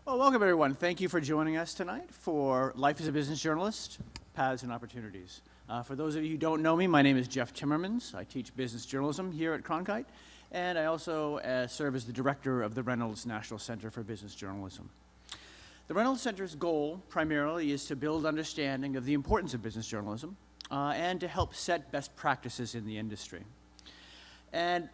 Well, welcome everyone. Thank you for joining us tonight for Life as a Business Journalist, Paths and Opportunities. For those of you who don't know me, my name is Jeff Timmermans. I teach business journalism here at Cronkite, and I also serve as the director of the Reynolds National Center for Business Journalism. The Reynolds Center's goal primarily is to build understanding of the importance of business journalism and to help set best practices in the industry. And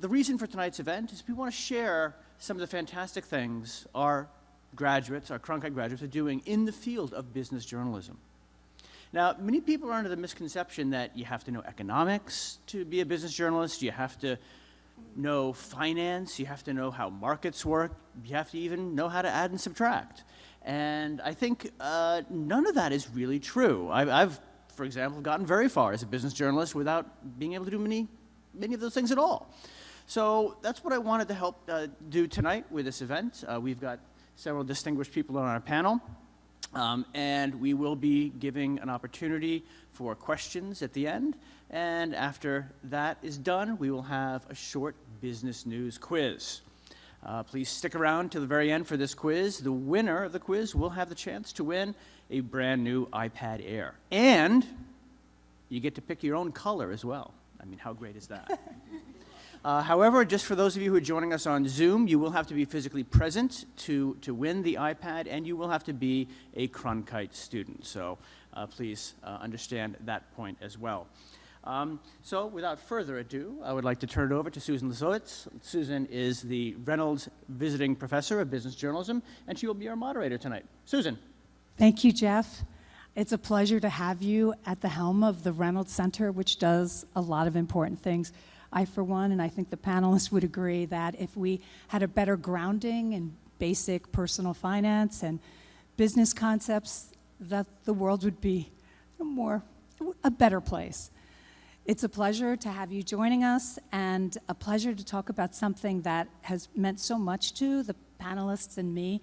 the reason for tonight's event is we want to share some of the fantastic things our graduates, our Cronkite graduates, are doing in the field of business journalism. Now, many people are under the misconception that you have to know economics to be a business journalist, you have to know finance, you have to know how markets work, you have to even know how to add and subtract. And I think none of that is really true. I've, for example, gotten very far as a business journalist without being able to do many of those things at all. So that's what I wanted to help do tonight with this event. We've got several distinguished people on our panel, and we will be giving an opportunity for questions at the end. And after that is done, we will have a short business news quiz. Please stick around to the very end for this quiz. The winner of the quiz will have the chance to win a brand new iPad Air. And you get to pick your own color as well. I mean, how great is that? However, just for those of you who are joining us on Zoom, you will have to be physically present to win the iPad, and you will have to be a Cronkite student. So please understand that point as well. So without further ado, I would like to turn it over to Susan Lisovicz. Susan is the Reynolds Visiting Professor of Business Journalism, and she will be our moderator tonight. Susan. Thank you, Jeff. It's a pleasure to have you at the helm of the Reynolds Center, which does a lot of important things. I, for one, and I think the panelists would agree that if we had a better grounding in basic personal finance and business concepts, that the world would be a better place. It's a pleasure to have you joining us and a pleasure to talk about something that has meant so much to the panelists and me,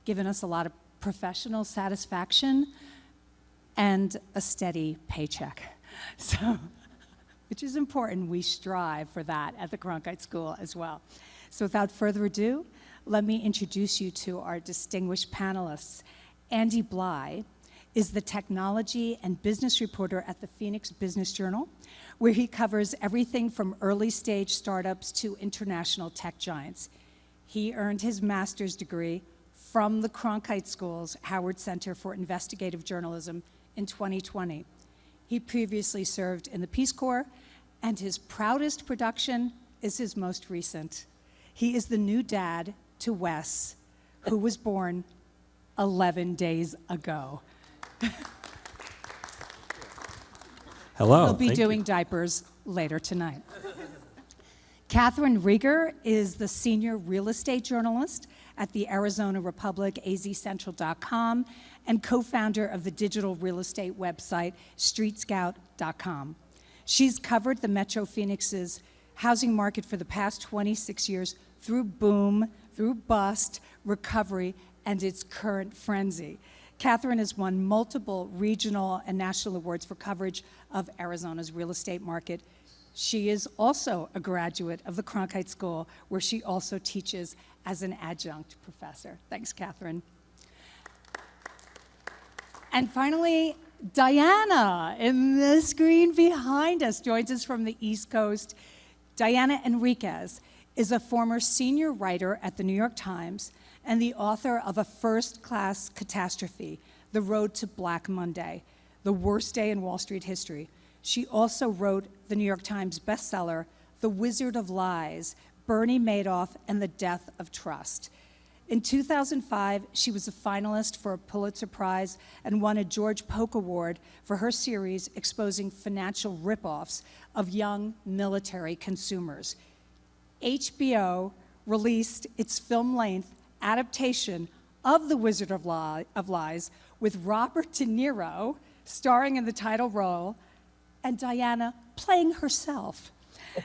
given us a lot of professional satisfaction and a steady paycheck. So, which is important. We strive for that at the Cronkite School as well. So without further ado, let me introduce you to our distinguished panelists. Andy Blye is the technology and business reporter at the Phoenix Business Journal, where he covers everything from early stage startups to international tech giants. He earned his master's degree from the Cronkite School's Howard Center for Investigative Journalism in 2020. He previously served in the Peace Corps, and his proudest production is his most recent. He is the new dad to Wes, who was born 11 days ago. Hello. He'll be doing diapers later tonight. Catherine Reagor is the senior real estate journalist at the Arizona Republic, azcentral.com, and co-founder of the digital real estate website, streetscout.com. She's covered the Metro Phoenix's housing market for the past 26 years through boom, through bust, recovery, and its current frenzy. Catherine has won multiple regional and national awards for coverage of Arizona's real estate market. She is also a graduate of the Cronkite School, where she also teaches as an adjunct professor. Thanks, Catherine. And finally, Diana, in the screen behind us, joins us from the East Coast. Diana Henriquez is a former senior writer at the New York Times and the author of A First-Class Catastrophe, The Road to Black Monday, the worst day in Wall Street history. She also wrote the New York Times bestseller, The Wizard of Lies, Bernie Madoff and the Death of Trust. In 2005, she was a finalist for a Pulitzer Prize and won a George Polk Award for her series exposing financial ripoffs of young military consumers. HBO released its film-length adaptation of The Wizard of Lies with Robert De Niro starring in the title role and Diana playing herself.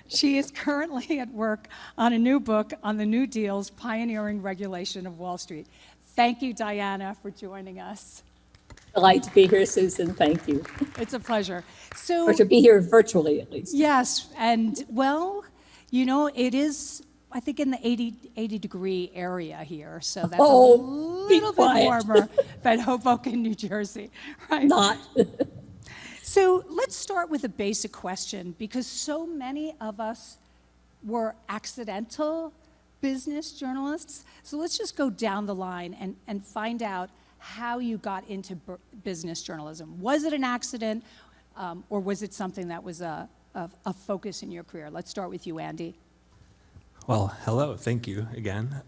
She is currently at work on a new book on the New Deal's pioneering regulation of Wall Street. Thank you, Diana, for joining us. Delight to be here, Susan. Thank you. It's a pleasure. Or to be here virtually, at least. Yes, and well, you know, it is, I think in the 80-degree area here, so that's a Oh, be little bit quiet. warmer than Hoboken, New Jersey, right? Not. So let's start with a basic question, because so many of us were accidental business journalists. So let's just go down the line and find out how you got into business journalism. Was it an accident, or was it something that was a focus in your career? Let's start with you, Andy. Well, hello, thank you again.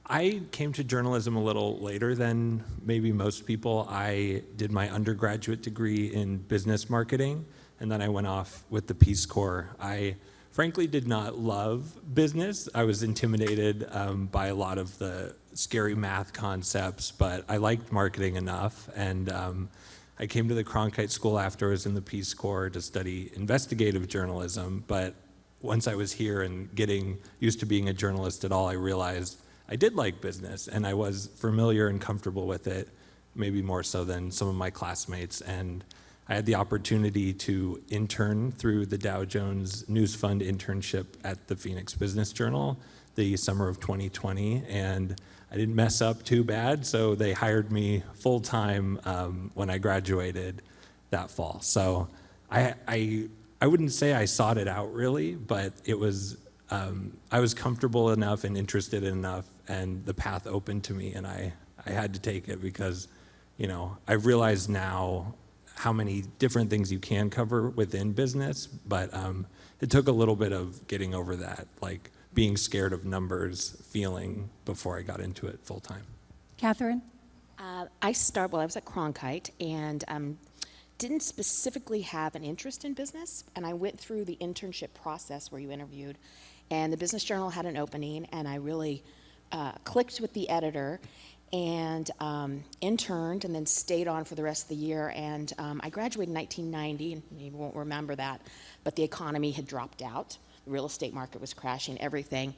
I came to journalism a little later than maybe most people. I did my undergraduate degree in business marketing, and then I went off with the Peace Corps. I frankly did not love business. I was intimidated by a lot of the scary math concepts, but I liked marketing enough, and I came to the Cronkite School after I was in the Peace Corps to study investigative journalism, but once I was here and getting used to being a journalist at all, I realized I did like business, and I was familiar and comfortable with it, maybe more so than some of my classmates. And I had the opportunity to intern through the Dow Jones News Fund internship at the Phoenix Business Journal the summer of 2020, and I didn't mess up too bad, so they hired me full-time when I graduated that fall. So I wouldn't say I sought it out really, but it was I was comfortable enough and interested enough, and the path opened to me, and I had to take it because, you know, I realize now how many different things you can cover within business, but it took a little bit of getting over that, like being scared of numbers feeling before I got into it full time. Catherine? I was at Cronkite and didn't specifically have an interest in business, and I went through the internship process where you interviewed, and the Business Journal had an opening, and I really clicked with the editor and interned and then stayed on for the rest of the year, and I graduated in 1990, and you won't remember that, but the economy had dropped out. The real estate market was crashing, everything,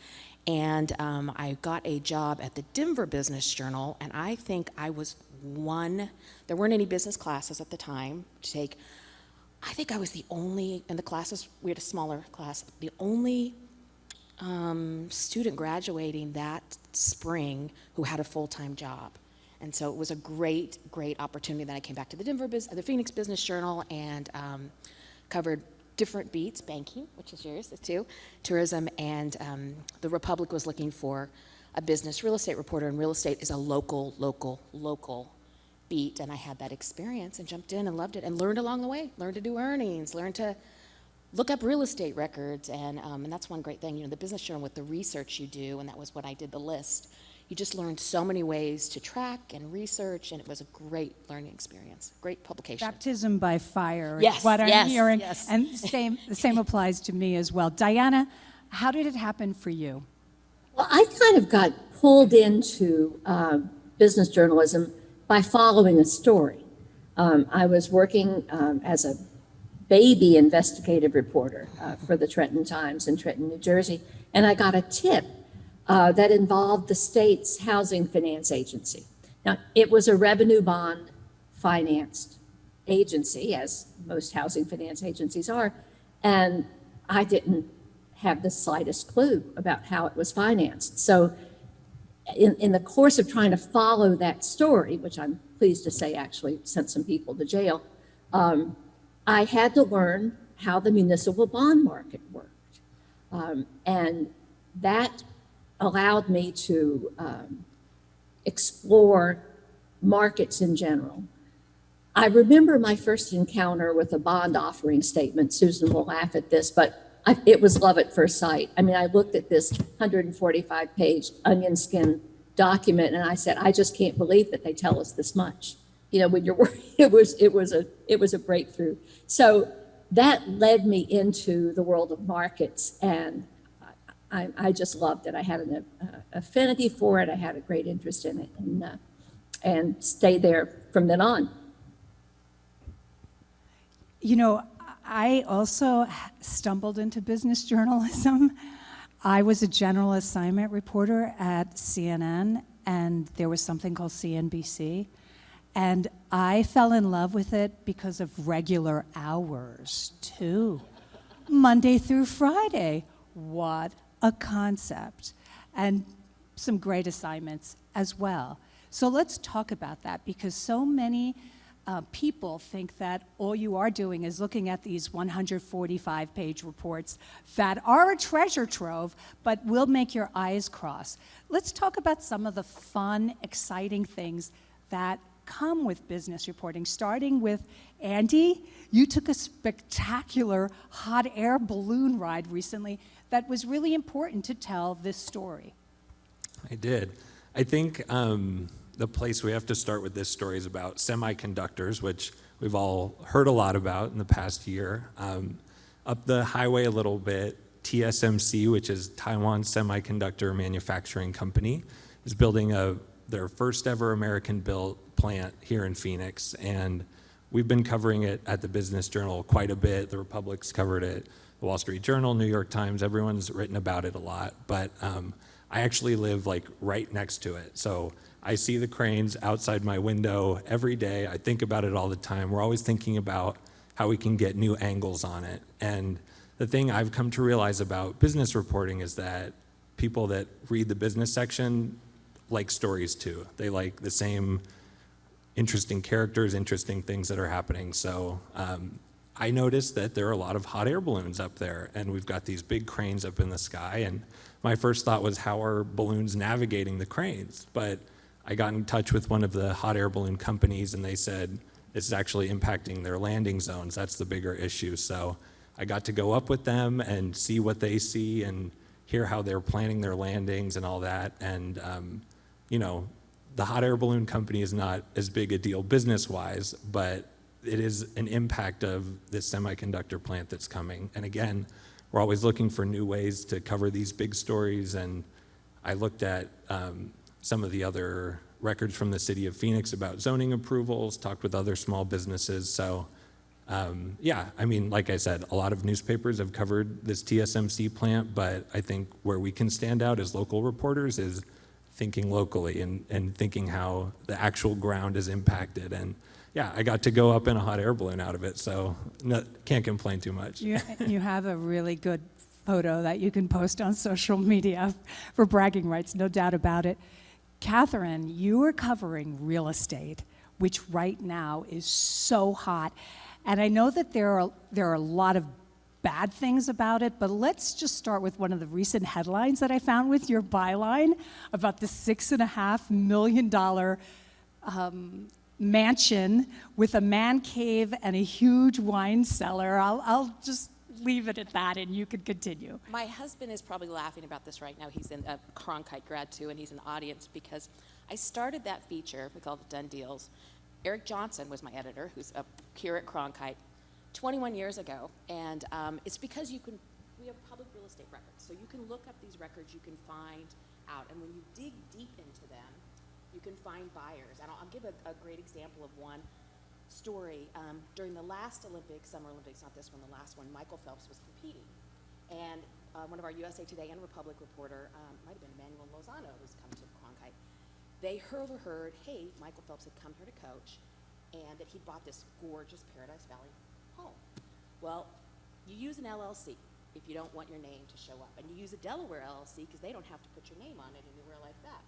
and I got a job at the Denver Business Journal, and I think I was there weren't any business classes at the time to take. I think I was the only, in the classes, we had a smaller class, the only student graduating that spring who had a full-time job. And so it was a great, great opportunity. Then I came back to the Phoenix Business Journal and covered different beats, banking, which is yours too, tourism, and the Republic was looking for a business real estate reporter, and real estate is a local beat, and I had that experience and jumped in and loved it and learned along the way, learned to do earnings, learned to look up real estate records, and that's one great thing, you know, the Business Journal with the research you do, and that was what I did, the list. You just learned so many ways to track and research, and it was a great learning experience, great publication. Baptism by fire is Yes, what I'm yes, hearing. yes. And the same applies to me as well. Diana, how did it happen for you? Well, I kind of got pulled into business journalism by following a story. I was working as a baby investigative reporter for the Trenton Times in Trenton, New Jersey, and I got a tip that involved the state's housing finance agency. Now, it was a revenue bond financed agency, as most housing finance agencies are, and I didn't have the slightest clue about how it was financed. So in the course of trying to follow that story, which I'm pleased to say actually sent some people to jail, I had to learn how the municipal bond market worked. And that allowed me to explore markets in general. I remember my first encounter with a bond offering statement. Susan will laugh at this, but it was love at first sight. I mean, I looked at this 145-page onion skin document, and I said, I just can't believe that they tell us this much. You know, when you're working, it was a breakthrough. So that led me into the world of markets, and I just loved it. I had an affinity for it. I had a great interest in it, and stayed there from then on. You know, I also stumbled into business journalism. I was a general assignment reporter at CNN, and there was something called CNBC. And I fell in love with it because of regular hours, too. Monday through Friday. What a concept, and some great assignments as well. So let's talk about that, because so many people think that all you are doing is looking at these 145-page reports that are a treasure trove, but will make your eyes cross. Let's talk about some of the fun, exciting things that come with business reporting, starting with Andy. You took a spectacular hot air balloon ride recently that was really important to tell this story. I did. I think the place we have to start with this story is about semiconductors, which we've all heard a lot about in the past year. Up the highway a little bit, TSMC, which is Taiwan Semiconductor Manufacturing Company, is building their first ever American-built plant here in Phoenix, and we've been covering it at the Business Journal quite a bit. The Republic's covered it, the Wall Street Journal, New York Times, everyone's written about it a lot, but I actually live like right next to it. So I see the cranes outside my window every day. I think about it all the time. We're always thinking about how we can get new angles on it. And the thing I've come to realize about business reporting is that people that read the business section like stories too. They like the same interesting characters, interesting things that are happening. So I noticed that there are a lot of hot air balloons up there, and we've got these big cranes up in the sky. And my first thought was, how are balloons navigating the cranes? But I got in touch with one of the hot air balloon companies, and they said it's actually impacting their landing zones. That's the bigger issue. So I got to go up with them and see what they see and hear how they're planning their landings and all that. And the hot air balloon company is not as big a deal business-wise, but it is an impact of this semiconductor plant that's coming. And again, we're always looking for new ways to cover these big stories. And I looked at some of the other records from the city of Phoenix about zoning approvals, talked with other small businesses. So like I said, a lot of newspapers have covered this TSMC plant, but I think where we can stand out as local reporters is thinking locally and thinking how the actual ground is impacted. And yeah, I got to go up in a hot air balloon out of it, so can't complain too much. You have a really good photo that you can post on social media for bragging rights, no doubt about it. Catherine, you are covering real estate, which right now is so hot. And I know that there are a lot of bad things about it, but let's just start with one of the recent headlines that I found with your byline about the $6.5 million mansion with a man cave and a huge wine cellar. I'll just leave it at that, and you can continue. My husband is probably laughing about this right now. He's in a Cronkite grad too, and he's an audience because I started that feature, we called it Done Deals. Eric Johnson was my editor, who's up here at Cronkite, 21 years ago, and it's because we have public real estate records, so you can look up these records, you can find out, and when you dig deep into them, you can find buyers. And I'll give a great example of one story. During the last Olympics, Summer Olympics, not this one, the last one, Michael Phelps was competing, and one of our USA Today and Republic reporter, might have been Emmanuel Lozano, who's come to Cronkite, they heard, hey, Michael Phelps had come here to coach, and that he bought this gorgeous Paradise Valley home. Well, you use an LLC if you don't want your name to show up, and you use a Delaware LLC because they don't have to put your name on it anywhere like that.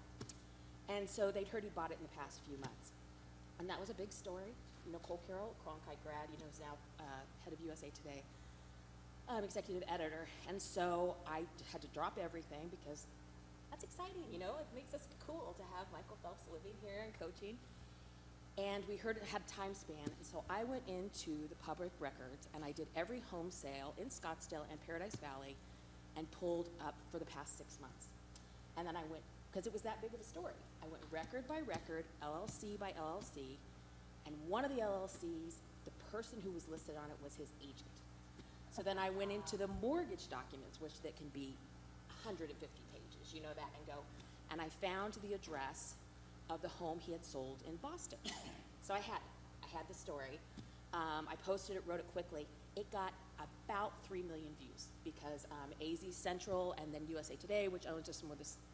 And so they'd heard he bought it in the past few months, and that was a big story. Nicole Carroll, Cronkite grad, is now head of USA Today, executive editor, and so I had to drop everything because that's exciting, it makes us cool to have Michael Phelps living here and coaching. And we heard it had a time span, and so I went into the public records and I did every home sale in Scottsdale and Paradise Valley and pulled up for the past 6 months. And then I went, because it was that big of a story, I went record by record, LLC by LLC, and one of the LLCs, the person who was listed on it was his agent. So then I went into the mortgage documents, that can be 150 pages, that, and go, and I found the address of the home he had sold in Boston. So I had the story. I posted it, wrote it quickly. It got about 3 million views because AZ Central and then USA Today, which owns just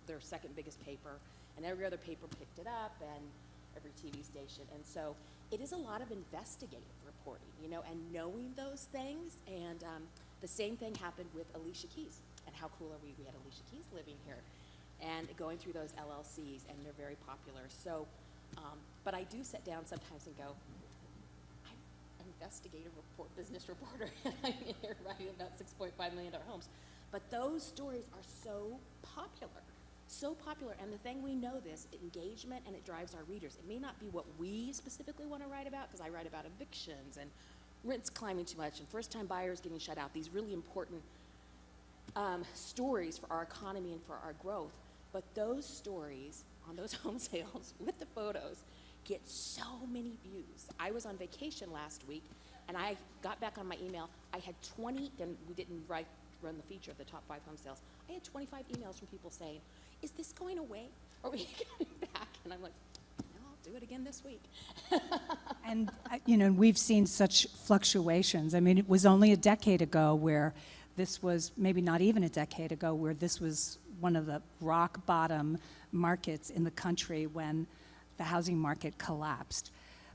their second biggest paper, and every other paper picked it up, and every TV station. And so it is a lot of investigative reporting, and knowing those things. And the same thing happened with Alicia Keys and how cool are we? We had Alicia Keys living here, and going through those LLCs, and they're very popular. So, but I do sit down sometimes and go, I'm an investigative business reporter, and I'm in here writing about $6.5 million homes. But those stories are so popular. So popular, and the thing we know this, engagement, and it drives our readers. It may not be what we specifically want to write about, because I write about evictions and rents climbing too much and first-time buyers getting shut out, these really important stories for our economy and for our growth. But those stories on those home sales with the photos get so many views. I was on vacation last week, and I got back on my email. I had 20, then we didn't run the feature of the top 5 home sales. I had 25 emails from people saying, is this going away? Are we coming back? And I'm like, no, I'll do it again this week. And, we've seen such fluctuations. I mean, it was only a decade ago where this was, maybe not even a decade ago, where this was one of the rock bottom markets in the country when the housing market collapsed.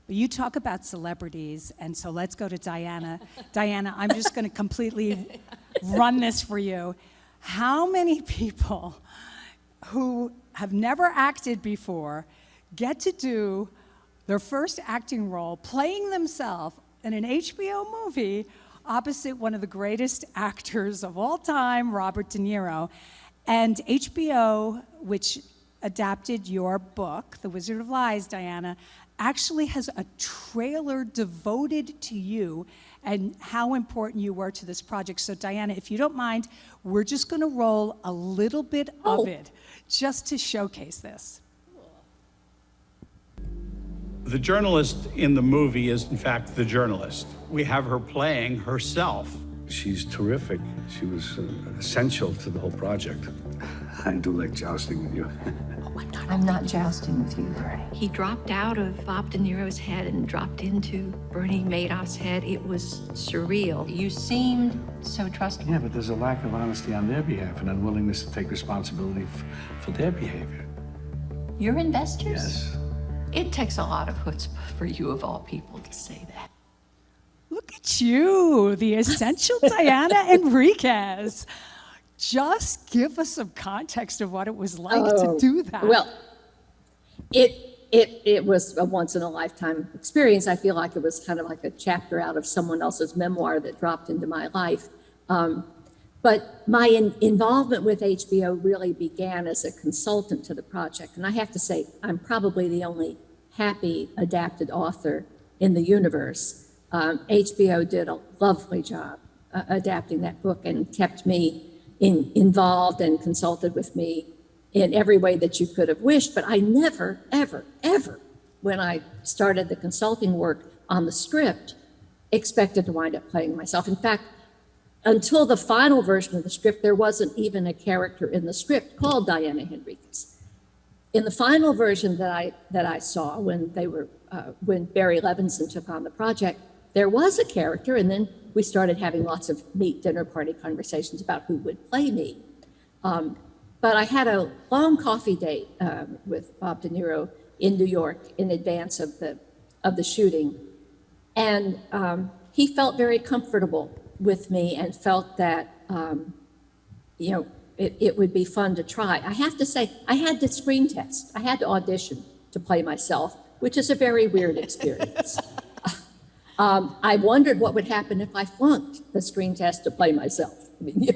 But you talk about celebrities, and so let's go to Diana. Diana, I'm just going to completely run this for you. How many people who have never acted before get to do their first acting role playing themselves in an HBO movie opposite one of the greatest actors of all time, Robert De Niro? And HBO, which adapted your book, The Wizard of Lies, Diana, actually has a trailer devoted to you and how important you were to this project. So Diana, if you don't mind, we're just going to roll a little bit of it just to showcase this. The journalist in the movie is, in fact, the journalist. We have her playing herself. She's terrific. She was essential to the whole project. I do like jousting with you. I'm not jousting with you, Bernie. He dropped out of Bob De Niro's head and dropped into Bernie Madoff's head. It was surreal. You seemed so trustworthy. Yeah, but there's a lack of honesty on their behalf and unwillingness to take responsibility for their behavior. You're investors? Yes. It takes a lot of chutzpah for you, of all people, to say that. Look at you, the essential Diana Henriquez. Just give us some context of what it was like to do that. Well, it was a once-in-a-lifetime experience. I feel like it was kind of like a chapter out of someone else's memoir that dropped into my life. But my involvement with HBO really began as a consultant to the project. And I have to say, I'm probably the only happy adapted author in the universe. HBO did a lovely job adapting that book and kept me involved and consulted with me in every way that you could have wished. But I never, ever, ever, when I started the consulting work on the script, expected to wind up playing myself. In fact, until the final version of the script, there wasn't even a character in the script called Diana Henriques. In the final version that I saw when when Barry Levinson took on the project, there was a character, and then we started having lots of neat dinner party conversations about who would play me. But I had a long coffee date with Bob De Niro in New York in advance of the shooting, and he felt very comfortable with me and felt that it would be fun to try. I have to say, I had to screen test. I had to audition to play myself, which is a very weird experience. I wondered what would happen if I flunked the screen test to play myself. I mean,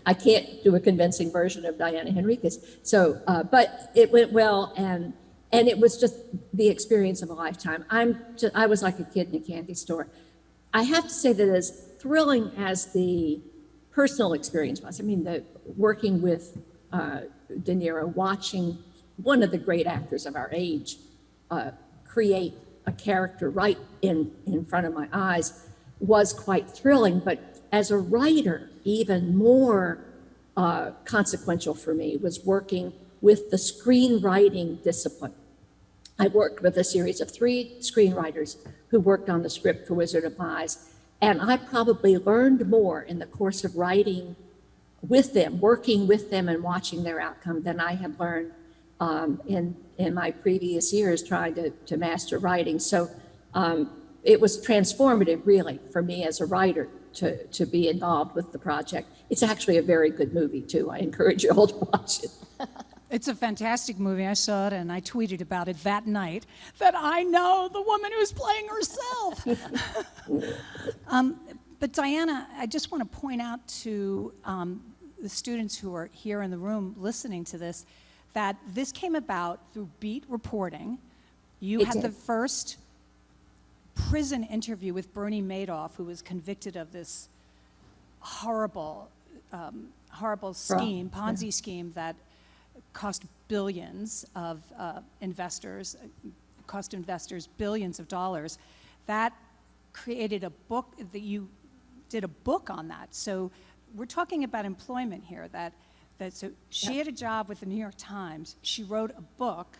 I can't do a convincing version of Diana Henriques. So, but it went well, and it was just the experience of a lifetime. I was like a kid in a candy store. I have to say that as thrilling as the personal experience was, I mean, working with De Niro, watching one of the great actors of our age create a character right in front of my eyes was quite thrilling. But as a writer, even more consequential for me was working with the screenwriting discipline. I worked with a series of 3 screenwriters who worked on the script for Wizard of Lies, and I probably learned more in the course of writing with them, working with them and watching their outcome than I had learned in my previous years trying to master writing. So it was transformative, really, for me as a writer to be involved with the project. It's actually a very good movie, too. I encourage you all to watch it. It's a fantastic movie. I saw it and I tweeted about it that night that I know the woman who's playing herself. But Diana, I just want to point out to the students who are here in the room listening to this that this came about through beat reporting. You It had the did. first prison interview with Bernie Madoff, who was convicted of this horrible scheme, Ponzi scheme that cost billions of cost investors billions of dollars. That created a book that you did a book on that. So we're talking about employment here. So she had a job with the New York Times. She wrote a book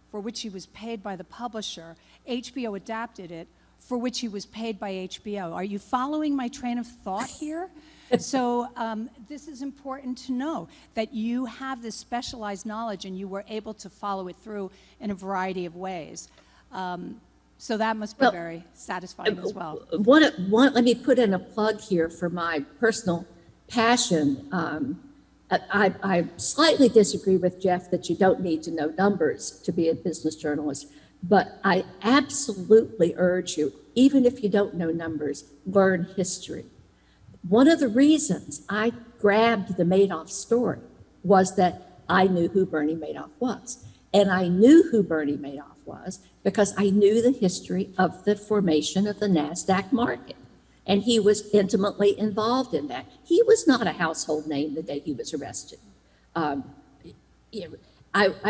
for which she was paid by the publisher. HBO adapted it, for which he was paid by HBO. Are you following my train of thought here? So this is important to know, that you have this specialized knowledge and you were able to follow it through in a variety of ways. So that must be Well, very satisfying as well. Let me put in a plug here for my personal passion. I slightly disagree with Jeff that you don't need to know numbers to be a business journalist, but I absolutely urge you, even if you don't know numbers, learn history. One of the reasons I grabbed the Madoff story was that I knew who Bernie Madoff was. And I knew who Bernie Madoff was because I knew the history of the formation of the NASDAQ market. And he was intimately involved in that. He was not a household name the day he was arrested. I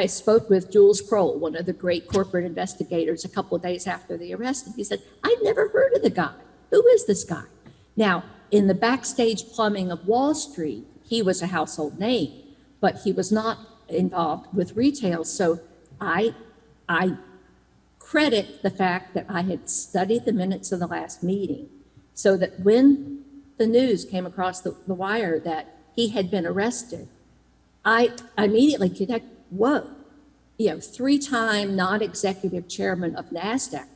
spoke with Jules Kroll, one of the great corporate investigators, a couple of days after the arrest, and he said, I'd never heard of the guy. Who is this guy? Now, in the backstage plumbing of Wall Street, he was a household name, but he was not involved with retail. So I credit the fact that I had studied the minutes of the last meeting, so that when the news came across the wire that he had been arrested, I immediately connected, whoa, three-time non-executive chairman of NASDAQ,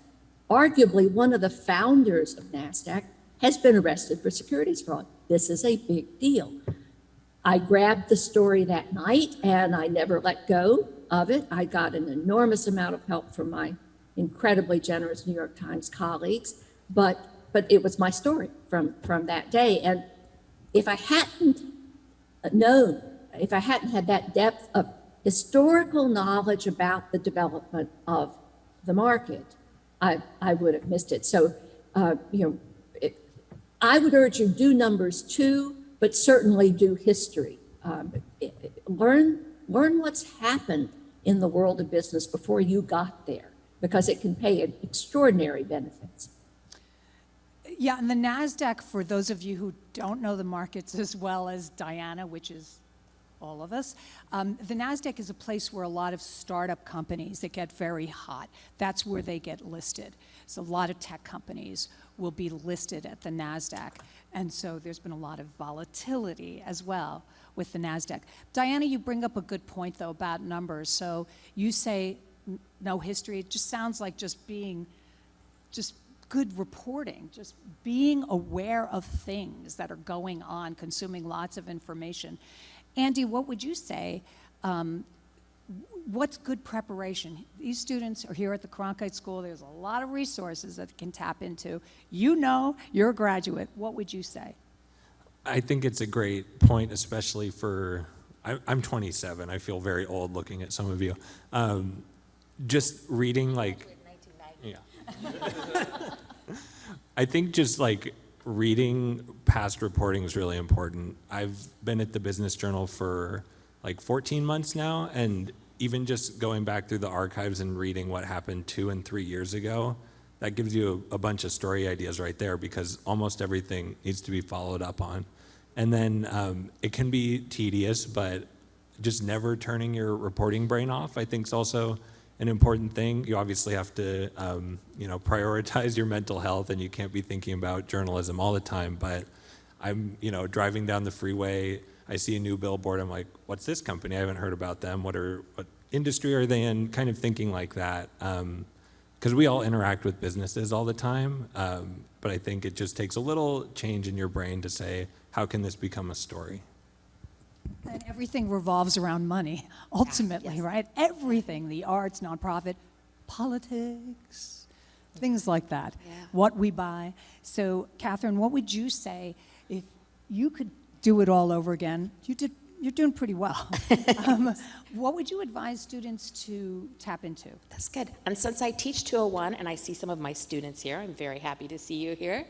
arguably one of the founders of NASDAQ, has been arrested for securities fraud. This is a big deal. I grabbed the story that night and I never let go of it. I got an enormous amount of help from my incredibly generous New York Times colleagues, but it was my story from that day. And if I hadn't known, if I hadn't had that depth of historical knowledge about the development of the market, I would have missed it. So, I would urge you, do numbers too, but certainly do history. Learn what's happened in the world of business before you got there, because it can pay extraordinary benefits. Yeah, and the NASDAQ, for those of you who don't know the markets as well as Diana, which is all of us, the NASDAQ is a place where a lot of startup companies that get very hot, that's where they get listed. So a lot of tech companies will be listed at the NASDAQ. And so there's been a lot of volatility as well with the NASDAQ. Diana, you bring up a good point, though, about numbers. So you say no history. It just sounds like just good reporting, just being aware of things that are going on, consuming lots of information. Andy, what would you say? What's good preparation? These students are here at the Cronkite School. There's a lot of resources that they can tap into. You're a graduate. What would you say? I think it's a great point, especially for, I'm 27. I feel very old looking at some of you. Just reading yeah. I think just reading past reporting is really important. I've been at the Business Journal for 14 months now, and even just going back through the archives and reading what happened 2 and 3 years ago, that gives you a bunch of story ideas right there, because almost everything needs to be followed up on. And then it can be tedious, but just never turning your reporting brain off, I think, is also an important thing. You obviously have to, prioritize your mental health, and you can't be thinking about journalism all the time. But I'm, driving down the freeway, I see a new billboard. I'm like, what's this company? I haven't heard about them. What industry are they in? Kind of thinking like that. because we all interact with businesses all the time, but I think it just takes a little change in your brain to say, how can this become a story? And everything revolves around money, ultimately, yes. right? Everything, the arts, nonprofit, politics, things like that, Yeah. what we buy. So, Catherine, what would you say if you could do it all over again? You're doing pretty well. What would you advise students to tap into? That's good. And since I teach 201, and I see some of my students here, I'm very happy to see you here.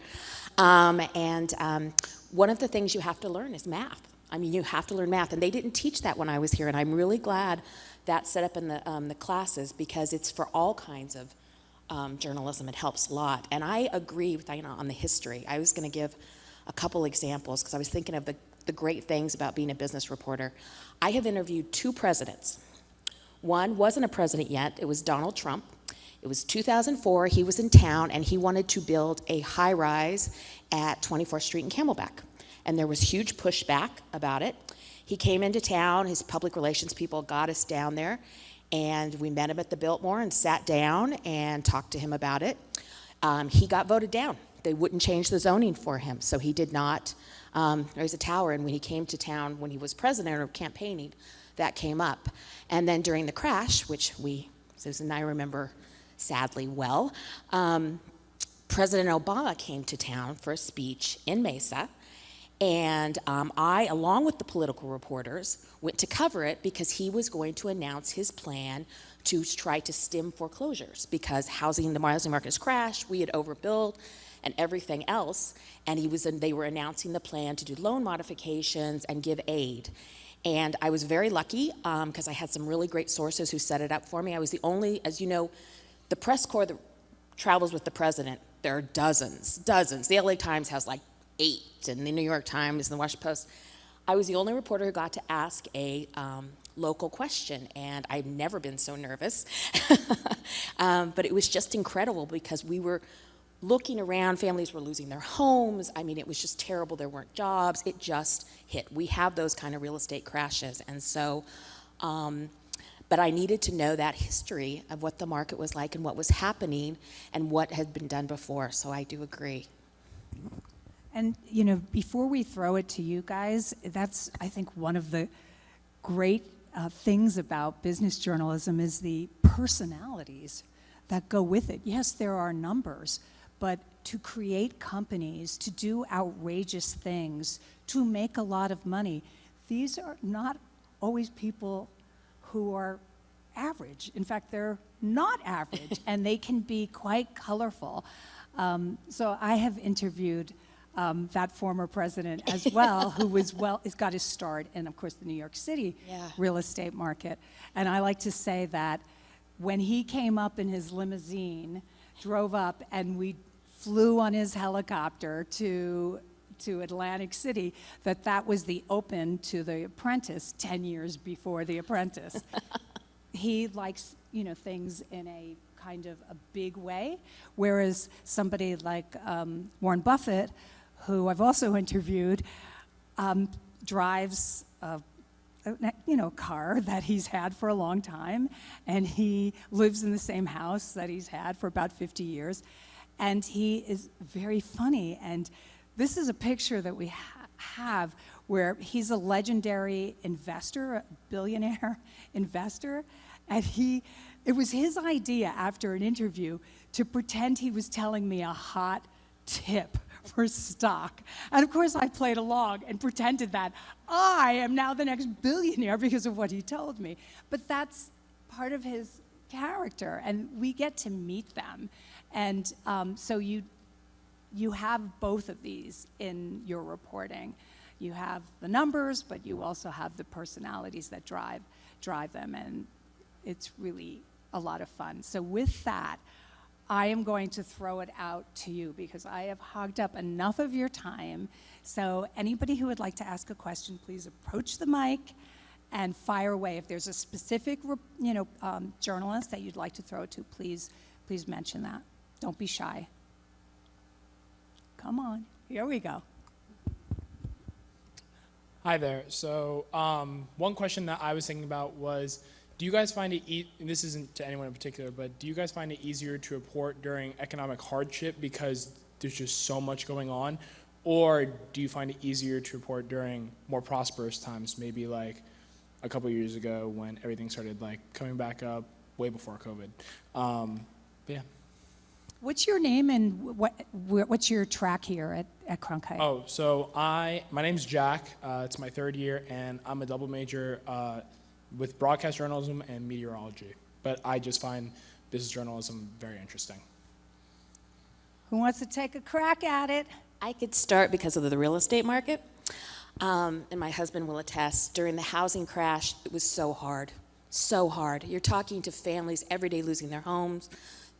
One of the things you have to learn is math. I mean, you have to learn math, and they didn't teach that when I was here, and I'm really glad that's set up in the classes because it's for all kinds of journalism. It helps a lot. And I agree with Diana on the history. I was going to give a couple examples because I was thinking of the great things about being a business reporter. I have interviewed 2 presidents. One wasn't a president yet. It was Donald Trump. It was 2004. He was in town, and he wanted to build a high-rise at 24th Street in Camelback. And there was huge pushback about it. He came into town. His public relations people got us down there, and we met him at the Biltmore and sat down and talked to him about it. He got voted down. They wouldn't change the zoning for him, so he did not. There's a tower, and when he came to town, when he was president or campaigning, that came up. And then during the crash, which Susan and I remember sadly well, President Obama came to town for a speech in Mesa, and I, along with the political reporters, went to cover it because he was going to announce his plan to try to stem foreclosures because the housing market has crashed, we had overbuilt, and everything else, and they were announcing the plan to do loan modifications and give aid. And I was very lucky because I had some really great sources who set it up for me. I was the only, as you know, the press corps that travels with the president, there are dozens. The LA Times has like 8, and the New York Times and the Washington Post. I was the only reporter who got to ask a local question, and I've never been so nervous. But it was just incredible because we were looking around, families were losing their homes. I mean, it was just terrible. There weren't jobs. It just hit. We have those kind of real estate crashes. And so, but I needed to know that history of what the market was like and what was happening and what had been done before. So I do agree. And, before we throw it to you guys, that's, I think, one of the great things about business journalism is the personalities that go with it. Yes, there are numbers, but to create companies, to do outrageous things, to make a lot of money, these are not always people who are average. In fact, they're not average, and they can be quite colorful. So I have interviewed that former president as well, who has got his start in, of course, the New York City real estate market. And I like to say that when he came up in his limousine, drove up, and we flew on his helicopter to Atlantic City, that was the open to The Apprentice 10 years before The Apprentice. He likes, things in a kind of a big way, whereas somebody like Warren Buffett, who I've also interviewed, drives a car that he's had for a long time, and he lives in the same house that he's had for about 50 years, and he is very funny. And this is a picture that we have where he's a legendary investor, a billionaire investor, and it was his idea after an interview to pretend he was telling me a hot tip for stock. And of course I played along and pretended that I am now the next billionaire because of what he told me. But that's part of his character, and we get to meet them. And so you have both of these in your reporting. You have the numbers, but you also have the personalities that drive them, and it's really a lot of fun. So with that, I am going to throw it out to you because I have hogged up enough of your time. So anybody who would like to ask a question, please approach the mic and fire away. If there's a specific, journalist that you'd like to throw it to, please mention that. Don't be shy. Come on, here we go. Hi there. So one question that I was thinking about was, do you guys find it, and this isn't to anyone in particular, but do you guys find it easier to report during economic hardship because there's just so much going on? Or do you find it easier to report during more prosperous times, maybe like a couple of years ago when everything started like coming back up way before COVID? But yeah. What's your name and what's your track here at Cronkite? Oh, so my name's Jack. It's my third year, and I'm a double major with broadcast journalism and meteorology. But I just find business journalism very interesting. Who wants to take a crack at it? I could start because of the real estate market. And my husband will attest, during the housing crash, it was so hard, so hard. You're talking to families every day losing their homes.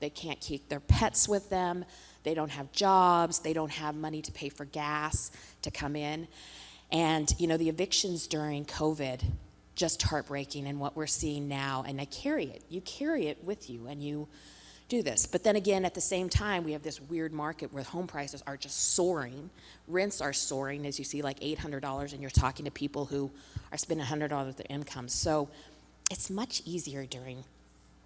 They can't keep their pets with them. They don't have jobs. They don't have money to pay for gas to come in. And, you know, the evictions during COVID, just heartbreaking, and what we're seeing now. And I carry it. You carry it with you, and you do this. But then again, at the same time, we have this weird market where home prices are just soaring. Rents are soaring, as you see, like $800, and you're talking to people who are spending $100 of their income. So it's much easier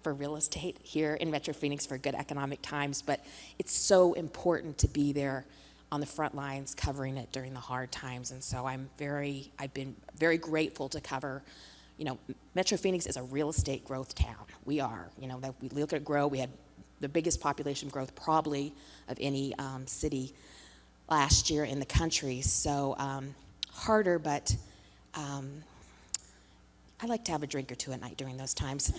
for real estate here in Metro Phoenix for good economic times, but it's so important to be there on the front lines covering it during the hard times. And so I've been very grateful to cover, you know, Metro Phoenix is a real estate growth town. We are, you know, that we look at grow. We had the biggest population growth probably of any city last year in the country. So harder, but I like to have a drink or two at night during those times.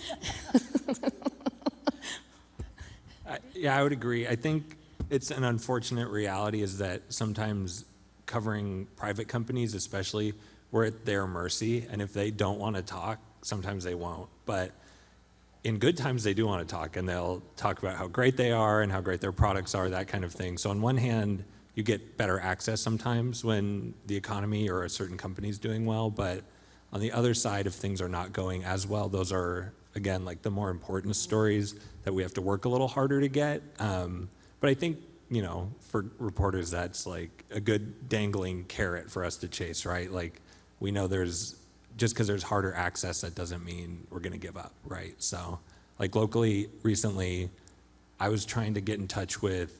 Yeah, I would agree. I think it's an unfortunate reality is that sometimes covering private companies, especially, we're at their mercy. And if they don't want to talk, sometimes they won't. But in good times, they do want to talk, and they'll talk about how great they are and how great their products are, that kind of thing. So on one hand, you get better access sometimes when the economy or a certain company is doing well. But on the other side, if things are not going as well, those are, again, like the more important stories that we have to work a little harder to get. But I think, you know, for reporters, that's like a good dangling carrot for us to chase, right? Like, we know just because there's harder access, that doesn't mean we're going to give up, right? So, like locally, recently, I was trying to get in touch with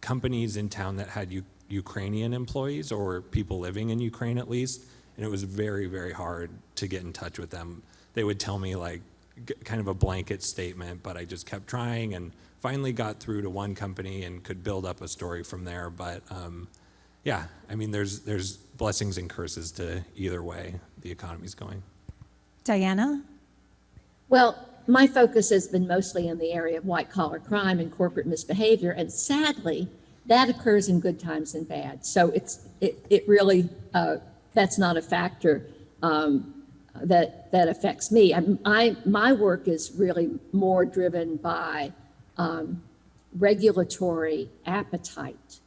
companies in town that had Ukrainian employees or people living in Ukraine at least, and it was very, very hard to get in touch with them. They would tell me like kind of a blanket statement, but I just kept trying and finally got through to one company and could build up a story from there. But yeah, I mean, there's blessings and curses to either way the economy's going. Diana? Well, my focus has been mostly in the area of white-collar crime and corporate misbehavior, and sadly, that occurs in good times and bad. So it really, that's not a factor that affects me. My work is really more driven by regulatory appetite.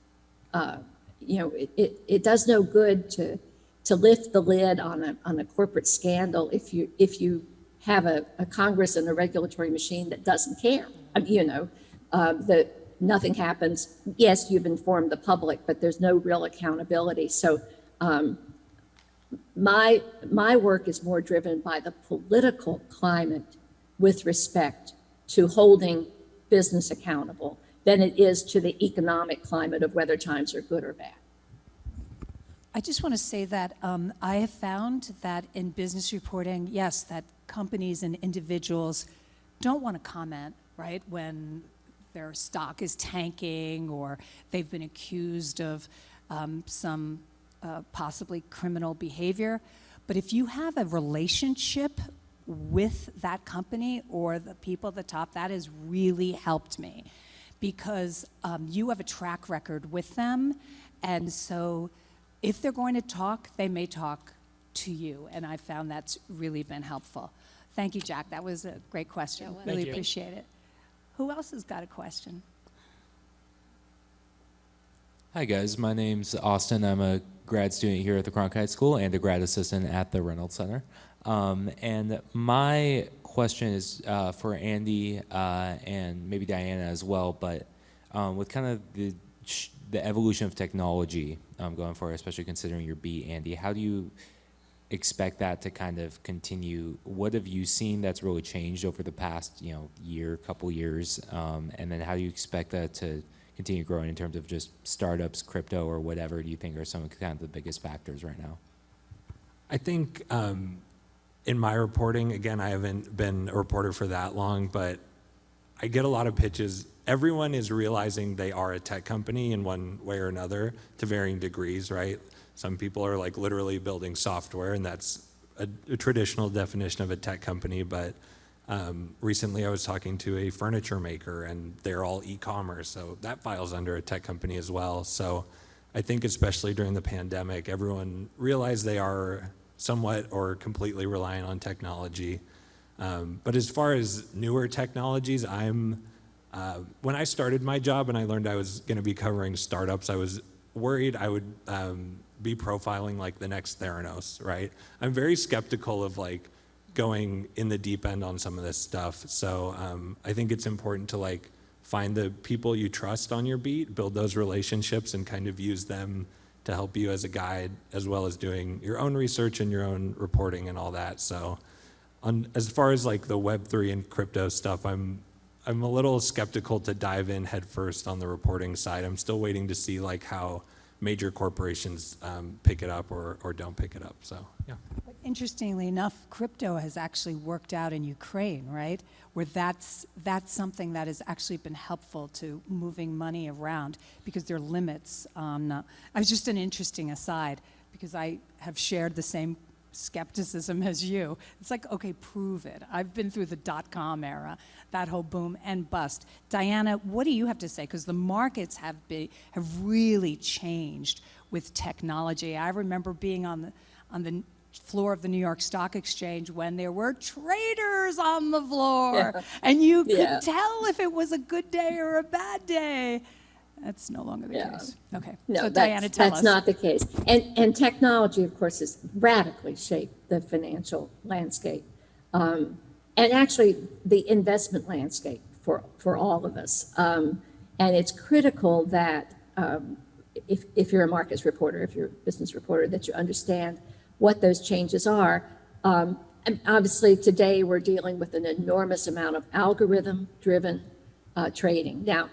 You know, it does no good to lift the lid on a corporate scandal if you have a Congress and a regulatory machine that doesn't care. You know, that nothing happens. Yes, you've informed the public, but there's no real accountability. So my work is more driven by the political climate with respect to holding business accountable than it is to the economic climate of whether times are good or bad. I just want to say that I have found that in business reporting, yes, that companies and individuals don't want to comment, right, when their stock is tanking or they've been accused of some possibly criminal behavior. But if you have a relationship with that company or the people at the top, that has really helped me because you have a track record with them. And so if they're going to talk, they may talk to you. And I found that's really been helpful. Thank you, Jack. That was a great question. Yeah, it was. Really Thank you. appreciate it. Who else has got a question? Hi guys, my name's Austin. I'm a grad student here at the Cronkite School and a grad assistant at the Reynolds Center. And my question is for Andy and maybe Diana as well, but with kind of the evolution of technology going forward, especially considering your beat, Andy, how do you expect that to kind of continue? What have you seen that's really changed over the past, year, couple years? And then how do you expect that to continue growing in terms of just startups, crypto, or whatever do you think are some of kind of the biggest factors right now? I think in my reporting, again, I haven't been a reporter for that long, but I get a lot of pitches. Everyone is realizing they are a tech company in one way or another to varying degrees, right? Some people are like literally building software, and that's a traditional definition of a tech company. But recently I was talking to a furniture maker, and they're all e-commerce, so that files under a tech company as well. So I think especially during the pandemic, everyone realized they are somewhat or completely reliant on technology. But as far as newer technologies, when I started my job and I learned I was going to be covering startups, I was worried I would be profiling like the next Theranos, right? I'm very skeptical of like going in the deep end on some of this stuff. So I think it's important to like find the people you trust on your beat, build those relationships, and kind of use them to help you as a guide, as well as doing your own research and your own reporting and all that. So as far as like the Web3 and crypto stuff, I'm a little skeptical to dive in headfirst on the reporting side. I'm still waiting to see like how major corporations pick it up or don't pick it up. So yeah. But interestingly enough, crypto has actually worked out in Ukraine, right? Where that's something that has actually been helpful to moving money around because there are limits on. I was just an interesting aside because I have shared the same skepticism as you. It's like, okay, prove it. I've been through the dot-com era, that whole boom and bust. Diana, what do you have to say? Because the markets have really changed with technology. I remember being on the floor of the New York Stock Exchange when there were traders on the floor, and you could tell if it was a good day or a bad day. That's no longer the case. Okay. No, so Diana, tell us. That's not the case. And technology, of course, has radically shaped the financial landscape, and actually the investment landscape for all of us. And it's critical that if you're a markets reporter, if you're a business reporter, that you understand what those changes are. And obviously, today we're dealing with an enormous amount of algorithm-driven trading. Now,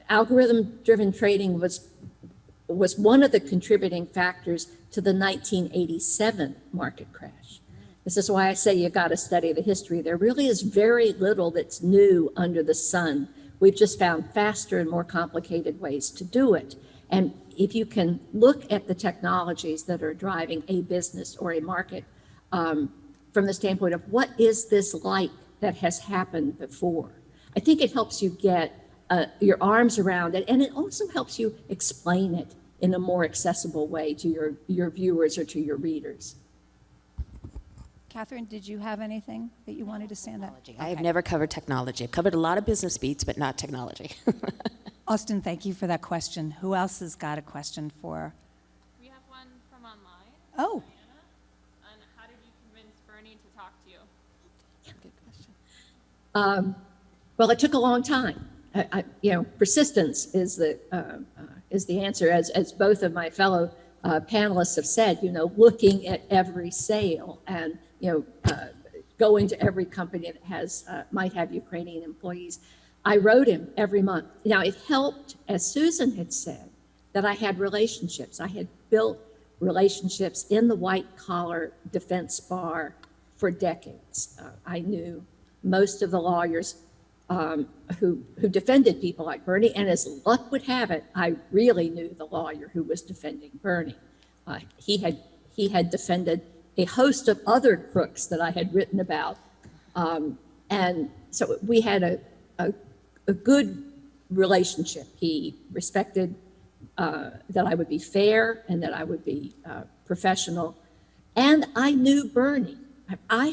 algorithm-driven trading was one of the contributing factors to the 1987 market crash. This is why I say you got to study the history. There really is very little that's new under the sun. We've just found faster and more complicated ways to do it. And if you can look at the technologies that are driving a business or a market from the standpoint of what is this like that has happened before, I think it helps you get your arms around it, and it also helps you explain it in a more accessible way to your viewers or to your readers. Catherine, did you have anything that you wanted to say on that? I have never covered technology. I've covered a lot of business beats, but not technology. Austin, thank you for that question. Who else has got a question for? We have one from online. Oh. Diana. And how did you convince Bernie to talk to you? Good question. Well, it took a long time. Persistence is the answer, as both of my fellow panelists have said. Looking at every sale and going to every company that might have Ukrainian employees. I wrote him every month. Now it helped, as Susan had said, that I had relationships. I had built relationships in the white-collar defense bar for decades. I knew most of the lawyers who defended people like Bernie, and as luck would have it, I really knew the lawyer who was defending Bernie. He had defended a host of other crooks that I had written about, and so we had a good relationship. He respected that I would be fair and that I would be professional, and I knew Bernie. I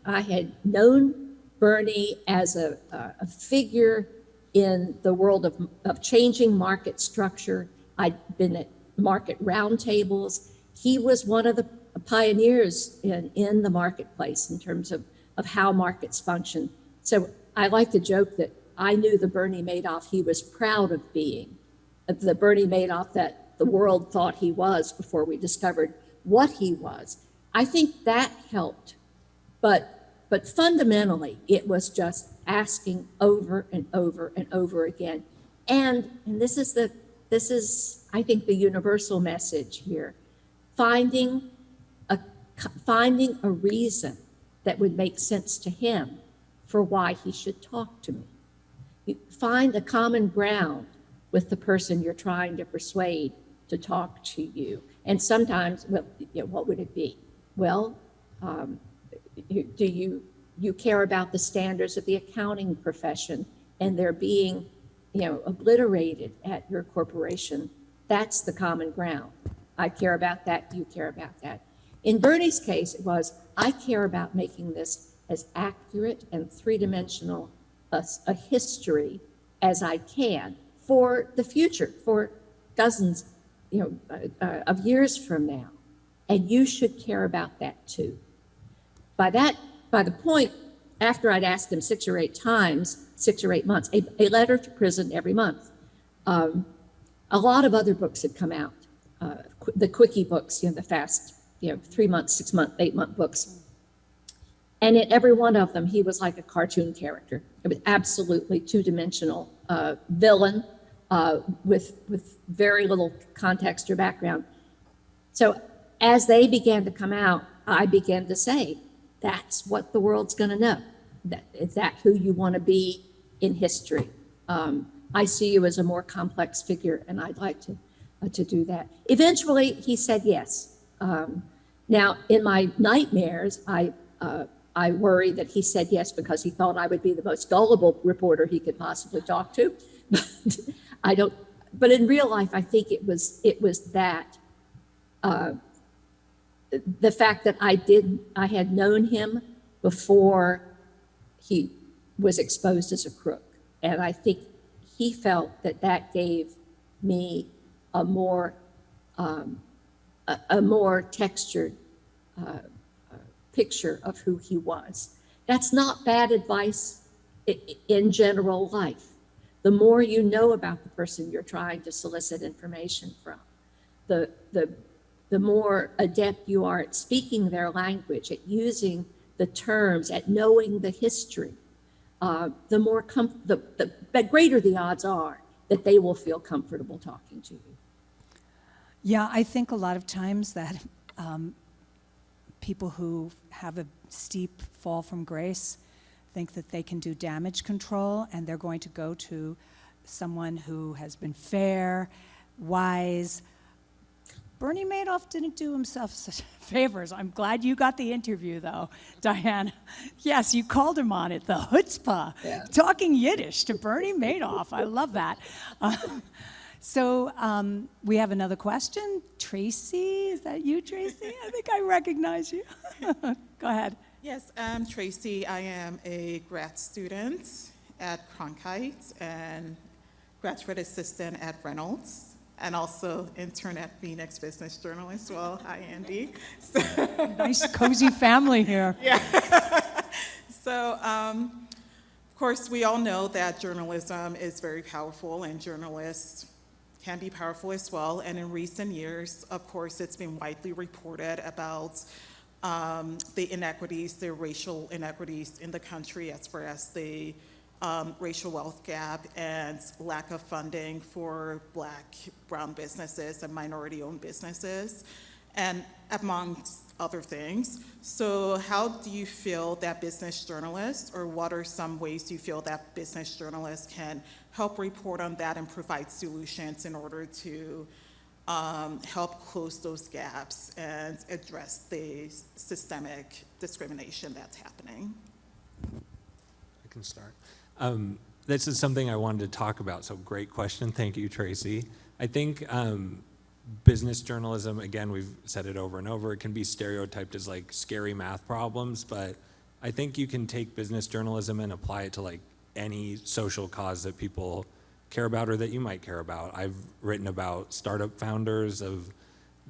had known Bernie as a figure in the world of changing market structure. I'd been at market roundtables. He was one of the pioneers in the marketplace in terms of how markets function. So I like to joke that I knew the Bernie Madoff he was proud of being, the Bernie Madoff that the world thought he was before we discovered what he was. I think that helped, but fundamentally, it was just asking over and over and over again. And this is, I think, the universal message here, finding a reason that would make sense to him for why he should talk to me. You find a common ground with the person you're trying to persuade to talk to you. And sometimes, well, what would it be? Well, do you care about the standards of the accounting profession and they're being, obliterated at your corporation? That's the common ground. I care about that, you care about that. In Bernie's case, it was, I care about making this as accurate and three-dimensional a history as I can for the future, for dozens, of years from now. And you should care about that too. By the point, after I'd asked him 6 or 8 times, 6 or 8 months, a letter to prison every month. A lot of other books had come out. The quickie books, the fast, 3 month, 6 month, 8 month books. And in every one of them, he was like a cartoon character. It was absolutely two-dimensional villain with very little context or background. So as they began to come out, I began to say, that's what the world's going to know. Is that who you want to be in history? I see you as a more complex figure, and I'd like to do that. Eventually, he said yes. Now, in my nightmares, I worry that he said yes because he thought I would be the most gullible reporter he could possibly talk to. But I don't. But in real life, I think it was that. The fact that I had known him before he was exposed as a crook. And I think he felt that gave me a more textured picture of who he was. That's not bad advice in general life. The more you know about the person you're trying to solicit information from, the more adept you are at speaking their language, at using the terms, at knowing the history, the greater the odds are that they will feel comfortable talking to you. Yeah, I think a lot of times that people who have a steep fall from grace think that they can do damage control, and they're going to go to someone who has been fair, wise. Bernie Madoff didn't do himself such favors. I'm glad you got the interview, though, Diana. Yes, you called him on it, the chutzpah, talking Yiddish to Bernie Madoff. I love that. So we have another question. Tracy, is that you, Tracy? I think I recognize you. Go ahead. Yes, I'm Tracy. I am a grad student at Cronkite and graduate assistant at Reynolds, and also intern at Phoenix Business Journal as well. Hi, Andy. Nice, cozy family here. Yeah. So, of course, we all know that journalism is very powerful, and journalists can be powerful as well. And in recent years, of course, it's been widely reported about the inequities, the racial inequities in the country, as far as the racial wealth gap and lack of funding for Black, brown businesses and minority-owned businesses, and amongst other things. So how do you feel that business journalists, or what are some ways you feel that business journalists can help report on that and provide solutions in order to help close those gaps and address the systemic discrimination that's happening? I can start. This is something I wanted to talk about, so great question. Thank you, Tracy. I think business journalism, again, we've said it over and over, it can be stereotyped as like scary math problems, but I think you can take business journalism and apply it to like any social cause that people care about or that you might care about. I've written about startup founders of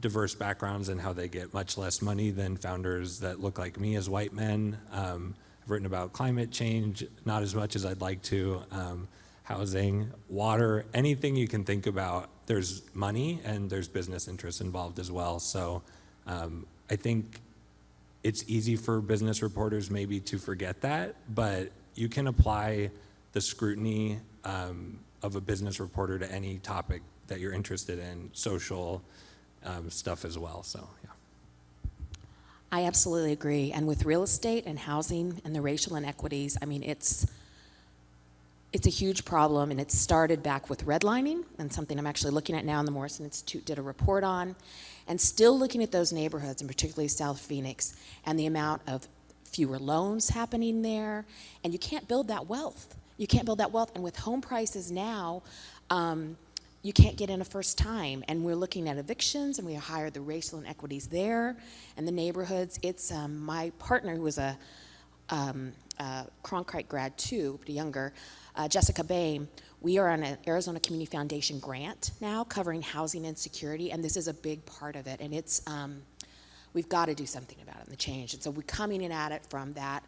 diverse backgrounds and how they get much less money than founders that look like me as white men. I've written about climate change, not as much as I'd like to, housing, water, anything you can think about. There's money and there's business interests involved as well. So I think it's easy for business reporters maybe to forget that, but you can apply the scrutiny of a business reporter to any topic that you're interested in, social stuff as well, so yeah. I absolutely agree. And with real estate and housing and the racial inequities, I mean, it's a huge problem, and it started back with redlining, and something I'm actually looking at now, and the Morrison Institute did a report on, and still looking at those neighborhoods, and particularly South Phoenix, and the amount of fewer loans happening there, and you can't build that wealth. You can't build that wealth, and with home prices now, you can't get in a first time, and we're looking at evictions, and we hired the racial inequities there, and the neighborhoods. It's my partner, who was a Cronkite grad too, but younger, Jessica Bain. We are on an Arizona Community Foundation grant now covering housing insecurity, and this is a big part of it, and it's, we've got to do something about it and the change. And so we're coming in at it from that,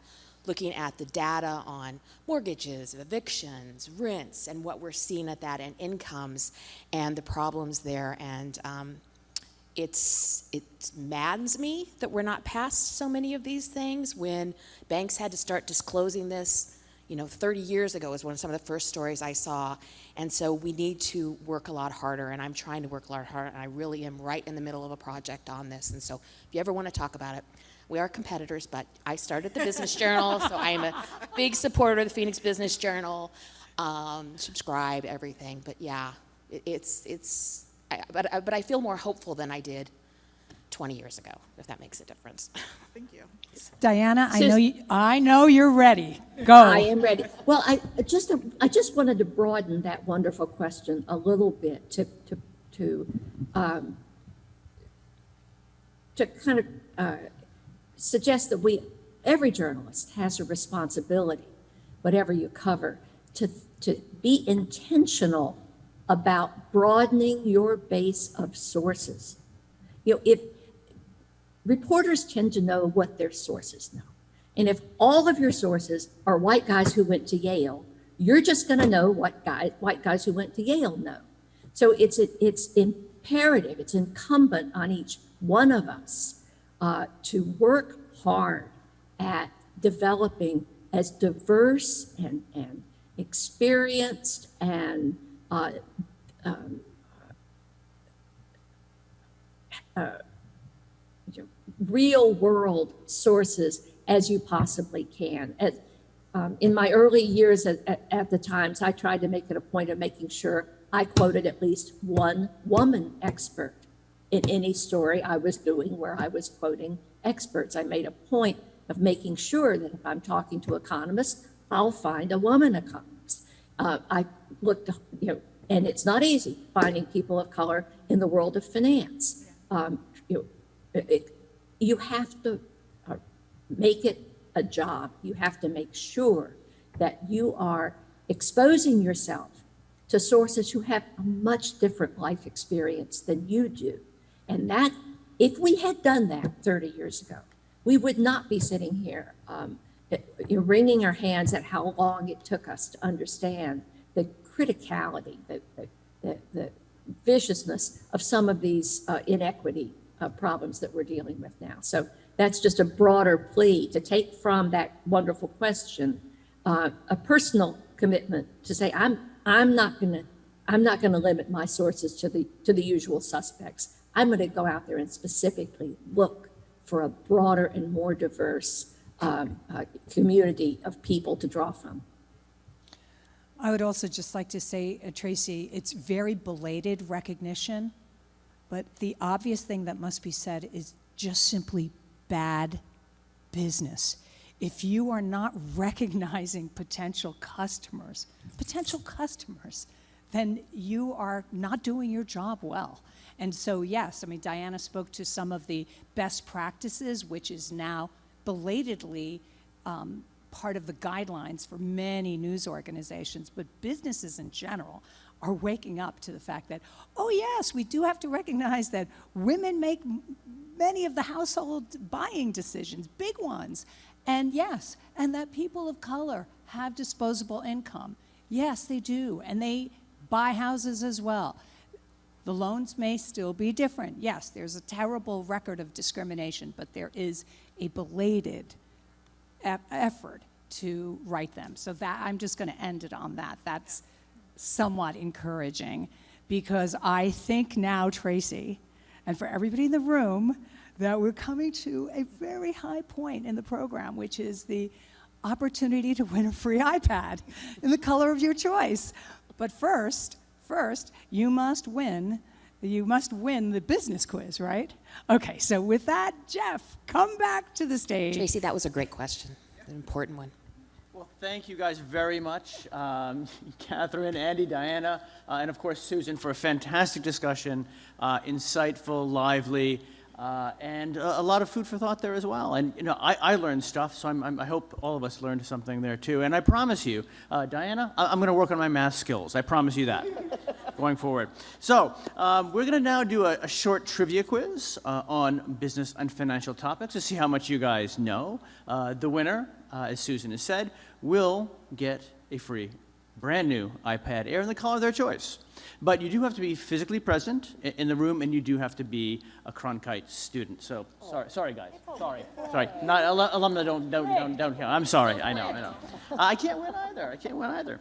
looking at the data on mortgages, evictions, rents, and what we're seeing at that, and incomes, and the problems there. And it maddens me that we're not past so many of these things. When banks had to start disclosing this, 30 years ago was one of some of the first stories I saw. And so we need to work a lot harder, and I'm trying to work a lot harder, and I really am right in the middle of a project on this. And so if you ever want to talk about it, we are competitors, but I started the Business Journal, so I am a big supporter of the Phoenix Business Journal, subscribe, everything. But yeah, but I feel more hopeful than I did 20 years ago, if that makes a difference. Thank you. Diana, I know you're ready. Go. I am ready. Well, I just wanted to broaden that wonderful question a little bit to kind of suggest that every journalist has a responsibility, whatever you cover, to be intentional about broadening your base of sources. If reporters tend to know what their sources know, and if all of your sources are white guys who went to Yale, you're just going to know what white guys who went to Yale know. So it's imperative, it's incumbent on each one of us to work hard at developing as diverse and experienced and real world sources as you possibly can. In my early years at the Times, I tried to make it a point of making sure I quoted at least one woman expert in any story I was doing where I was quoting experts. I made a point of making sure that if I'm talking to economists, I'll find a woman economist. I looked, and it's not easy finding people of color in the world of finance. You have to make it a job. You have to make sure that you are exposing yourself to sources who have a much different life experience than you do. And that, if we had done that 30 years ago, we would not be sitting here wringing our hands at how long it took us to understand the criticality, the viciousness of some of these inequity problems that we're dealing with now. So that's just a broader plea to take from that wonderful question a personal commitment to say I'm not going to limit my sources to the usual suspects. I'm going to go out there and specifically look for a broader and more diverse community of people to draw from. I would also just like to say, Tracy, it's very belated recognition, but the obvious thing that must be said is just simply bad business. If you are not recognizing potential customers, then you are not doing your job well. And so, yes, I mean, Diana spoke to some of the best practices, which is now belatedly part of the guidelines for many news organizations, but businesses in general are waking up to the fact that, oh yes, we do have to recognize that women make many of the household buying decisions, big ones. And yes, and that people of color have disposable income. Yes, they do, and they buy houses as well. The loans may still be different. Yes, there's a terrible record of discrimination, but there is a belated effort to write them. So that, I'm just going to end it on that. That's somewhat encouraging, because I think now, Tracy, and for everybody in the room, that we're coming to a very high point in the program, which is the opportunity to win a free iPad in the color of your choice. But first, you must win the business quiz, right? Okay, so with that, Jeff, come back to the stage. Tracy, that was a great question, an important one. Well, thank you guys very much, Catherine, Andy, Diana, and of course Susan, for a fantastic discussion, insightful, lively, and a lot of food for thought there as well. And I learned stuff, so I hope all of us learned something there too. And I promise you, Diana, I'm going to work on my math skills. I promise you that going forward. So we're going to now do a short trivia quiz on business and financial topics to see how much you guys know. The winner, as Susan has said, will get a free brand new iPad Air in the color of their choice. But you do have to be physically present in the room, and you do have to be a Cronkite student. So sorry guys, sorry. Not alumni don't count. I'm sorry. I know. I can't win either.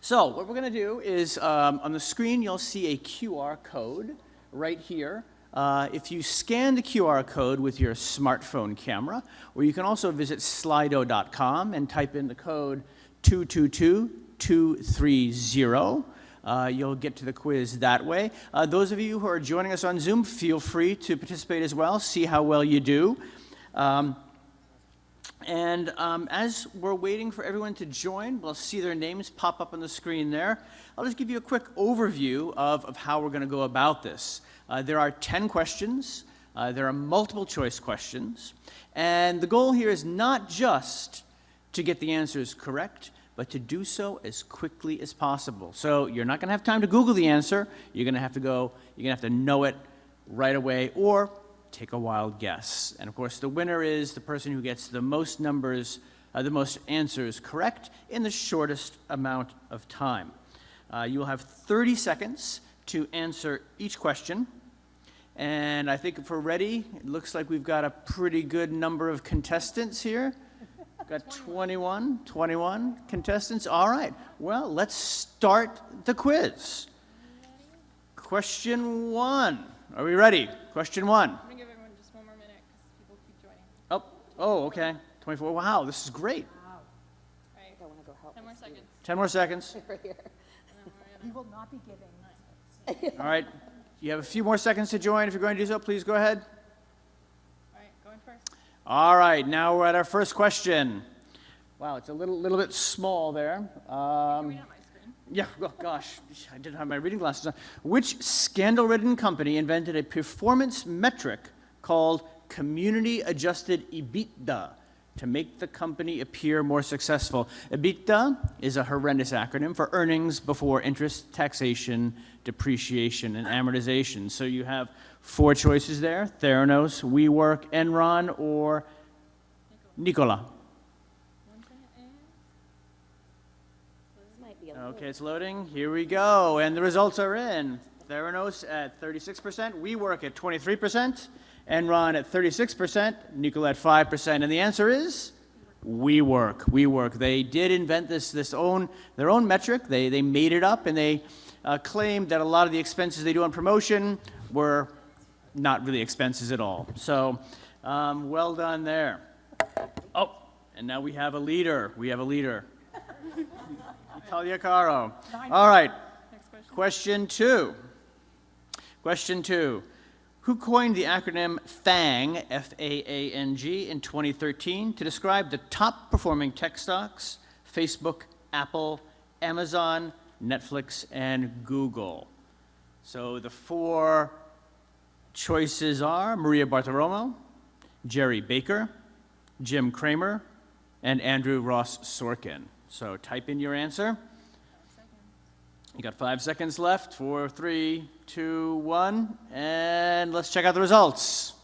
So what we're going to do is on the screen you'll see a QR code right here. If you scan the QR code with your smartphone camera, or you can also visit slido.com and type in the code 222230. You'll get to the quiz that way. Those of you who are joining us on Zoom, feel free to participate as well, see how well you do. As we're waiting for everyone to join, we'll see their names pop up on the screen there. I'll just give you a quick overview of how we're going to go about this. There are 10 questions. There are multiple choice questions. And the goal here is not just to get the answers correct, but to do so as quickly as possible. So you're not going to have time to Google the answer. You're going to have to know it right away, or take a wild guess. And of course, the winner is the person who gets the most answers correct in the shortest amount of time. You will have 30 seconds to answer each question. And I think if we're ready, it looks like we've got a pretty good number of contestants here. Got 21 contestants. All right. Well, let's start the quiz. Question 1. Are we ready? Question 1. I'm going to give everyone just one more minute because people keep joining. Oh, okay. 24. Wow, this is great. Wow. All right. I want to go help. 10 more seconds. 10 more seconds. Right here. You will not be giving. All right. You have a few more seconds to join. If you're going to do so, please go ahead. All right, going first. All right, now we're at our first question. Wow, it's a little bit small there. You can read on my screen. Yeah, oh gosh, I didn't have my reading glasses on. Which scandal-ridden company invented a performance metric called community-adjusted EBITDA to make the company appear more successful? EBITDA is a horrendous acronym for earnings before interest, taxation, depreciation, and amortization. So you have 4 choices there: Theranos, WeWork, Enron, or Nikola. Okay, it's loading. Here we go. And the results are in. Theranos at 36%, WeWork at 23%, Enron at 36%, Nikola at 5%. And the answer is WeWork. WeWork. They did invent their own metric. They made it up, and they claimed that a lot of the expenses they do on promotion were not really expenses at all. So well done there. Oh, and now we have a leader. Italia Caro. All right. Next Question 2. Who coined the acronym FAANG, F-A-A-N-G, in 2013 to describe the top performing tech stocks: Facebook, Apple, Amazon, Netflix, and Google? So the 4 choices are Maria Bartiromo, Jerry Baker, Jim Cramer, and Andrew Ross Sorkin. So type in your answer. You got 5 seconds left. 4, 3, 2, 1, and let's check out the results.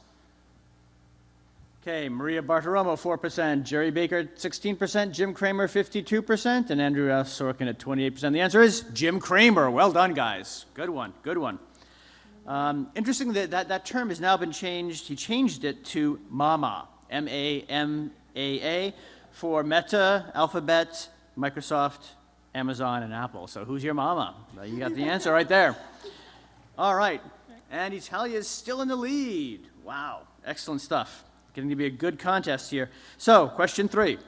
Okay, Maria Bartiromo, 4%, Jerry Baker, 16%, Jim Cramer, 52%, and Andrew Ross Sorkin at 28%. The answer is Jim Cramer. Well done, guys. Good one. Interesting that term has now been changed. He changed it to MAMA, M-A-M-A-A, for Meta, Alphabet, Microsoft, Amazon, and Apple. So who's your mama? Well, you got the answer right there. All right. And Italia is still in the lead. Wow. Excellent stuff. Getting to be a good contest here. So, question 3.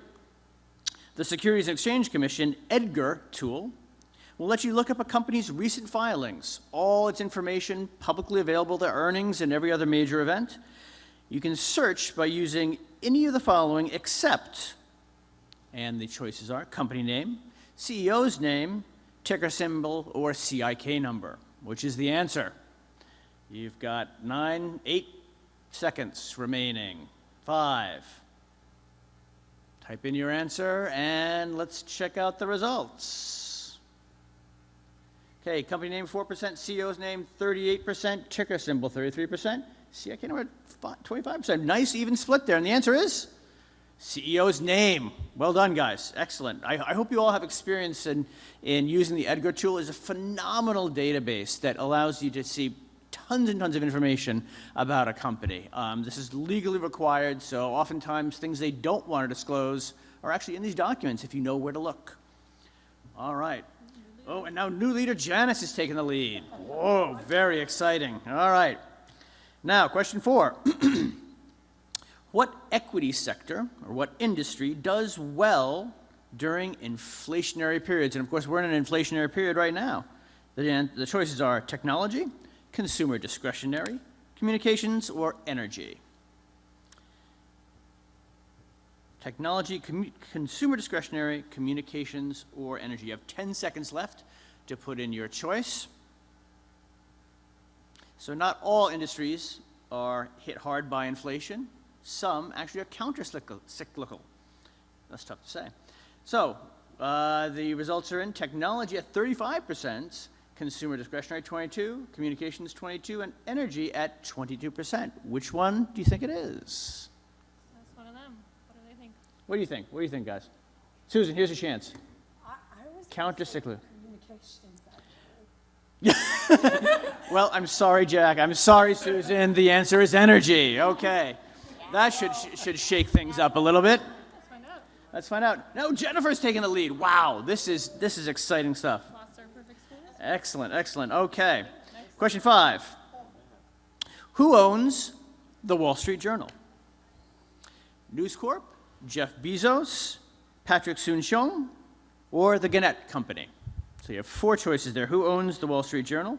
The Securities and Exchange Commission EDGAR tool will let you look up a company's recent filings, all its information publicly available, their earnings, and every other major event. You can search by using any of the following except, and the choices are company name, CEO's name, ticker symbol, or CIK number. Which is the answer? You've got 8 seconds remaining. 5. Type in your answer, and let's check out the results. Okay, company name 4%, CEO's name 38%, ticker symbol 33%, CIK number 25%. Nice even split there, and the answer is CEO's name. Well done, guys. Excellent. I hope you all have experience in using the EDGAR tool. It's a phenomenal database that allows you to see tons and tons of information about a company. This is legally required, so oftentimes things they don't want to disclose are actually in these documents if you know where to look. All right. Oh, and now new leader Janice is taking the lead. Whoa, very exciting. All right. Now, question 4. What equity sector or what industry does well during inflationary periods? And of course, we're in an inflationary period right now. The choices are technology, consumer discretionary, communications, or energy. Technology, consumer discretionary, communications, or energy. You have 10 seconds left to put in your choice. So not all industries are hit hard by inflation. Some actually are counter-cyclical. That's tough to say. So the results are in technology at 35%, consumer discretionary 22%, communications 22%, and energy at 22%. Which one do you think it is? That's one of them. What do they think? What do you think? What do you think, guys? Susan, here's your chance. Counter-cyclical. Well, I'm sorry, Jack. I'm sorry, Susan. The answer is energy. Okay. That should shake things up a little bit. Let's find out. Let's find out. No, Jennifer's taking the lead. Wow, this is exciting stuff. Lost our perfect scores. Excellent, excellent. Okay. Question 5. Who owns the Wall Street Journal? News Corp, Jeff Bezos, Patrick Soon-Shiong, or the Gannett Company? So you have 4 choices there. Who owns the Wall Street Journal?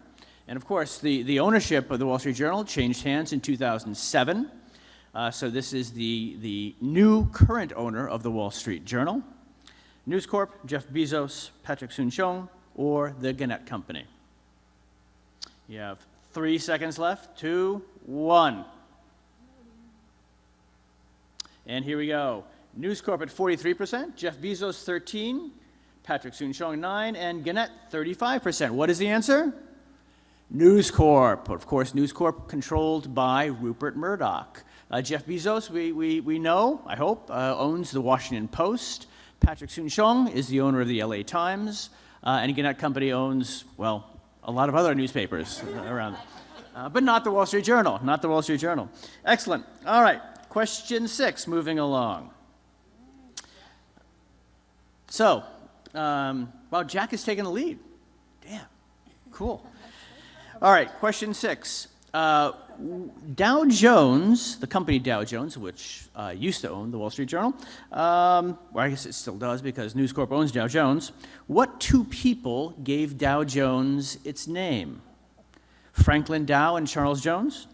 And of course, the ownership of the Wall Street Journal changed hands in 2007. So this is the new current owner of the Wall Street Journal. News Corp, Jeff Bezos, Patrick Soon-Shiong, or the Gannett Company. You have 3 seconds left. 2, 1. And here we go. News Corp at 43%, Jeff Bezos 13%, Patrick Soon-Shiong 9%, and Gannett 35%. What is the answer? News Corp. Of course, News Corp controlled by Rupert Murdoch. Jeff Bezos, we know, I hope, owns the Washington Post. Patrick Soon-Shiong is the owner of the LA Times. And Gannett Company owns, well, a lot of other newspapers around, but not the Wall Street Journal, not the Wall Street Journal. Excellent. All right, question 6, moving along. So, wow, Jack is taking the lead. Damn, cool. All right, question 6. Dow Jones, the company Dow Jones, which used to own the Wall Street Journal, well, I guess it still does because News Corp owns Dow Jones. What 2 people gave Dow Jones its name? Franklin Dow and Charles Jones?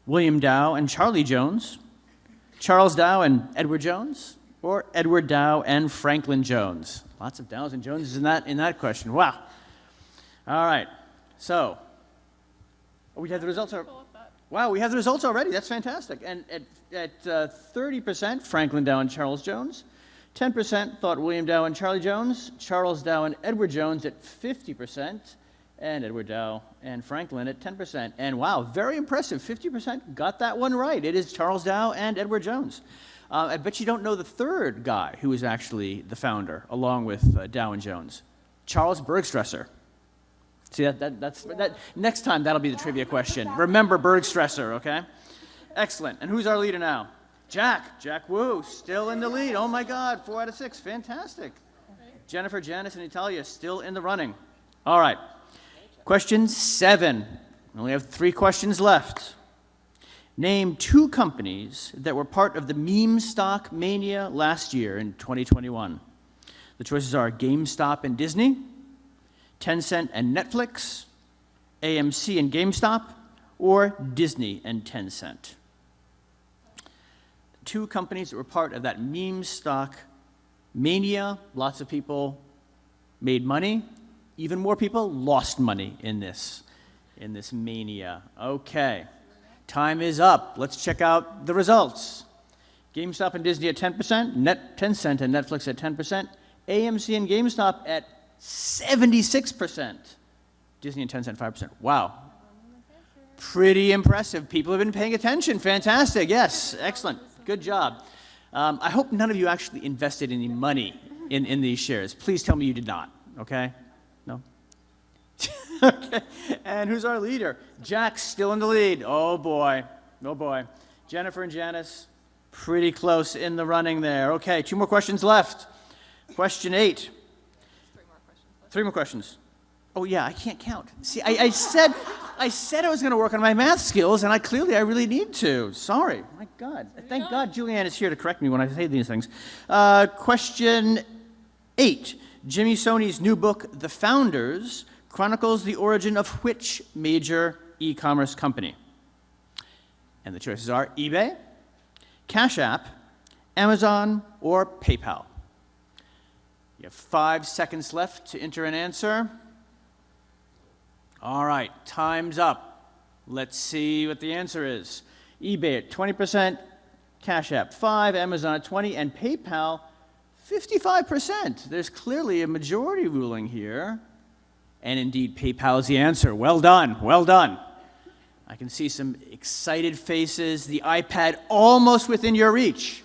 William Dow and Charlie Jones? Charles Dow and Edward Jones? Or Edward Dow and Franklin Jones? Lots of Dows and Joneses in that question. Wow. All right. So, we have the results. Wow, we have the results already. That's fantastic. And at 30%, Franklin Dow and Charles Jones. 10% thought William Dow and Charlie Jones. Charles Dow and Edward Jones at 50%. And Edward Dow and Franklin at 10%. And wow, very impressive. 50% got that one right. It is Charles Dow and Edward Jones. I bet you don't know the third guy who was actually the founder, along with Dow and Jones. Charles Bergstresser. See, that next time, that'll be the trivia question. Remember Berg stressor, okay? Excellent. And who's our leader now? Jack Wu, still in the lead. Oh my God, 4 out of 6, fantastic. Jennifer, Janice, and Natalia still in the running. All right, question 7. We only have 3 questions left. Name 2 companies that were part of the meme stock mania last year in 2021. The choices are GameStop and Disney, Tencent and Netflix, AMC and GameStop, or Disney and Tencent. 2 companies that were part of that meme stock mania. Lots of people made money. Even more people lost money in this mania. Okay, time is up. Let's check out the results. GameStop and Disney at 10%, Tencent and Netflix at 10%, AMC and GameStop at 76%, Disney and Tencent 5%. Wow. Pretty impressive. People have been paying attention. Fantastic. Yes, excellent. Good job. I hope none of you actually invested any money in these shares. Please tell me you did not, okay? No? Okay. And who's our leader? Jack's still in the lead. Oh, boy. Oh, boy. Jennifer and Janice, pretty close in the running there. Okay, 2 more questions left. Question 8. 3 more questions. Oh, yeah, I can't count. See, I said I was going to work on my math skills, and I really need to. Sorry. My God. Thank God Julianne is here to correct me when I say these things. Question 8. Jimmy Sony's new book, The Founders, chronicles the origin of which major e-commerce company? And the choices are eBay, Cash App, Amazon, or PayPal. You have 5 seconds left to enter an answer. All right, time's up. Let's see what the answer is. eBay at 20%, Cash App 5%, Amazon at 20%, and PayPal 55%. There's clearly a majority ruling here. And indeed, PayPal is the answer. Well done, well done. I can see some excited faces, the iPad almost within your reach.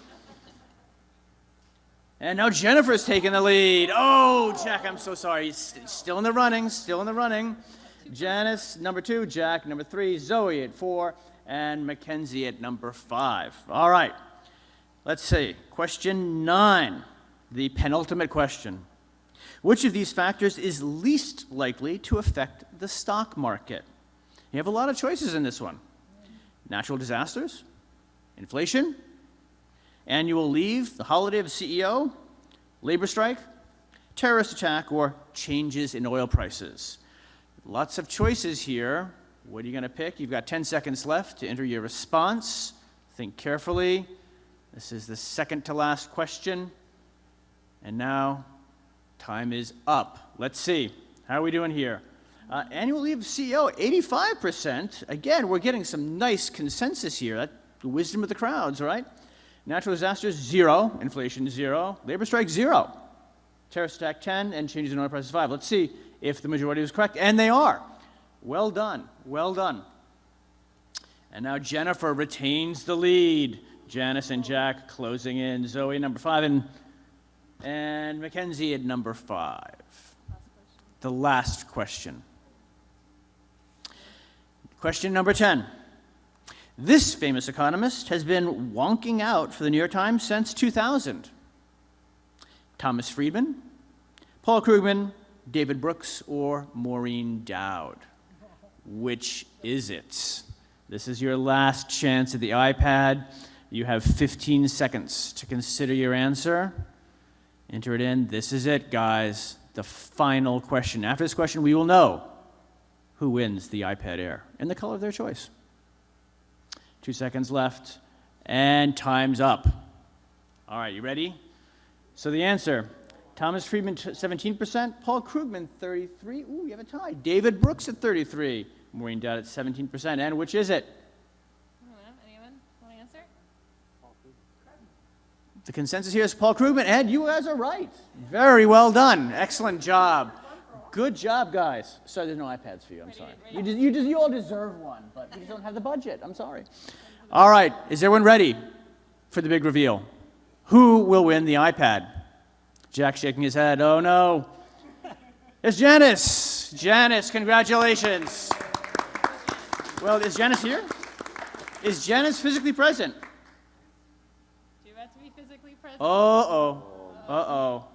And now Jennifer's taking the lead. Oh, Jack, I'm so sorry. Still in the running, still in the running. Janice, number 2, Jack, number 3, Zoe at 4, and Mackenzie at number 5. All right, let's see. Question 9, the penultimate question. Which of these factors is least likely to affect the stock market? You have a lot of choices in this one. Natural disasters, inflation, annual leave, the holiday of the CEO, labor strike, terrorist attack, or changes in oil prices. Lots of choices here. What are you going to pick? You've got 10 seconds left to enter your response. Think carefully. This is the second to last question. And now, time is up. Let's see. How are we doing here? Annual leave of CEO, 85%. Again, we're getting some nice consensus here. That's the wisdom of the crowds, right? Natural disasters, 0. Inflation, 0. Labor strike, 0. Terrorist attack, 10. And changes in oil prices, 5. Let's see if the majority was correct. And they are. Well done. Well done. And now Jennifer retains the lead. Janice and Jack closing in. Zoe, number 5. And Mackenzie at number 5. The last question. Question number 10. This famous economist has been wonking out for the New York Times since 2000. Thomas Friedman, Paul Krugman, David Brooks, or Maureen Dowd. Which is it? This is your last chance at the iPad. You have 15 seconds to consider your answer. Enter it in. This is it, guys. The final question. After this question, we will know who wins the iPad Air in the color of their choice. 2 seconds left, and time's up. All right, you ready? So the answer, Thomas Friedman, 17%, Paul Krugman, 33%. Ooh, you have a tie. David Brooks at 33%, Maureen Dowd at 17%. And which is it? Anyone want to answer? The consensus here is Paul Krugman, and you guys are right. Very well done. Excellent job. Good job, guys. Sorry, there's no iPads for you. I'm sorry. You all deserve one, but you just don't have the budget. I'm sorry. All right. Is everyone ready for the big reveal? Who will win the iPad? Jack shaking his head. Oh, no. It's Janice. Janice, congratulations. Well, is Janice here? Is Janice physically present? Do you have to be physically present? Uh-oh. Uh-oh.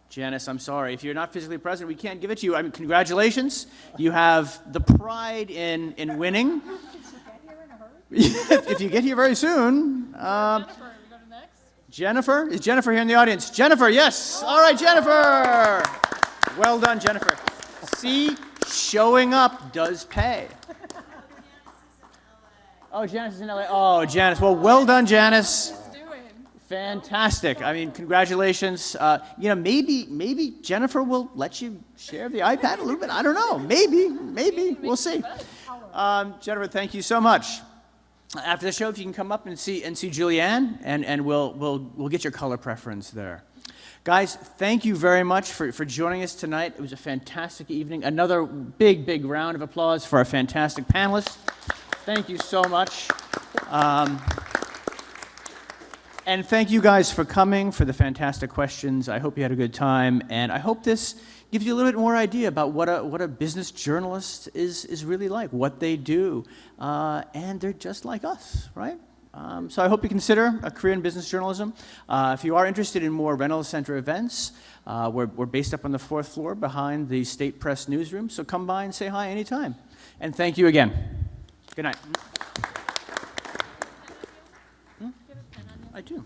Janice, I'm sorry. If you're not physically present, we can't give it to you. I mean, congratulations. You have the pride in winning. If you get here very soon. Jennifer, we go to next. Jennifer? Is Jennifer here in the audience? Jennifer, yes. All right, Jennifer. Well done, Jennifer. See, showing up does pay. Oh, Janice is in LA. Oh, Janice. Well, well done, Janice. Fantastic. I mean, congratulations. Maybe Jennifer will let you share the iPad a little bit. I don't know. Maybe. We'll see. Jennifer, thank you so much. After the show, if you can come up and see Julianne, and we'll get your color preference there. Guys, thank you very much for joining us tonight. It was a fantastic evening. Another big round of applause for our fantastic panelists. Thank you so much. And thank you guys for coming, for the fantastic questions. I hope you had a good time, and I hope this gives you a little bit more idea about what a business journalist is really like, what they do, and they're just like us, right? So I hope you consider a career in business journalism. If you are interested in more Reynolds Center events, we're based up on the 4th floor behind the State Press newsroom, so come by and say hi anytime. And thank you again. Good night. I do.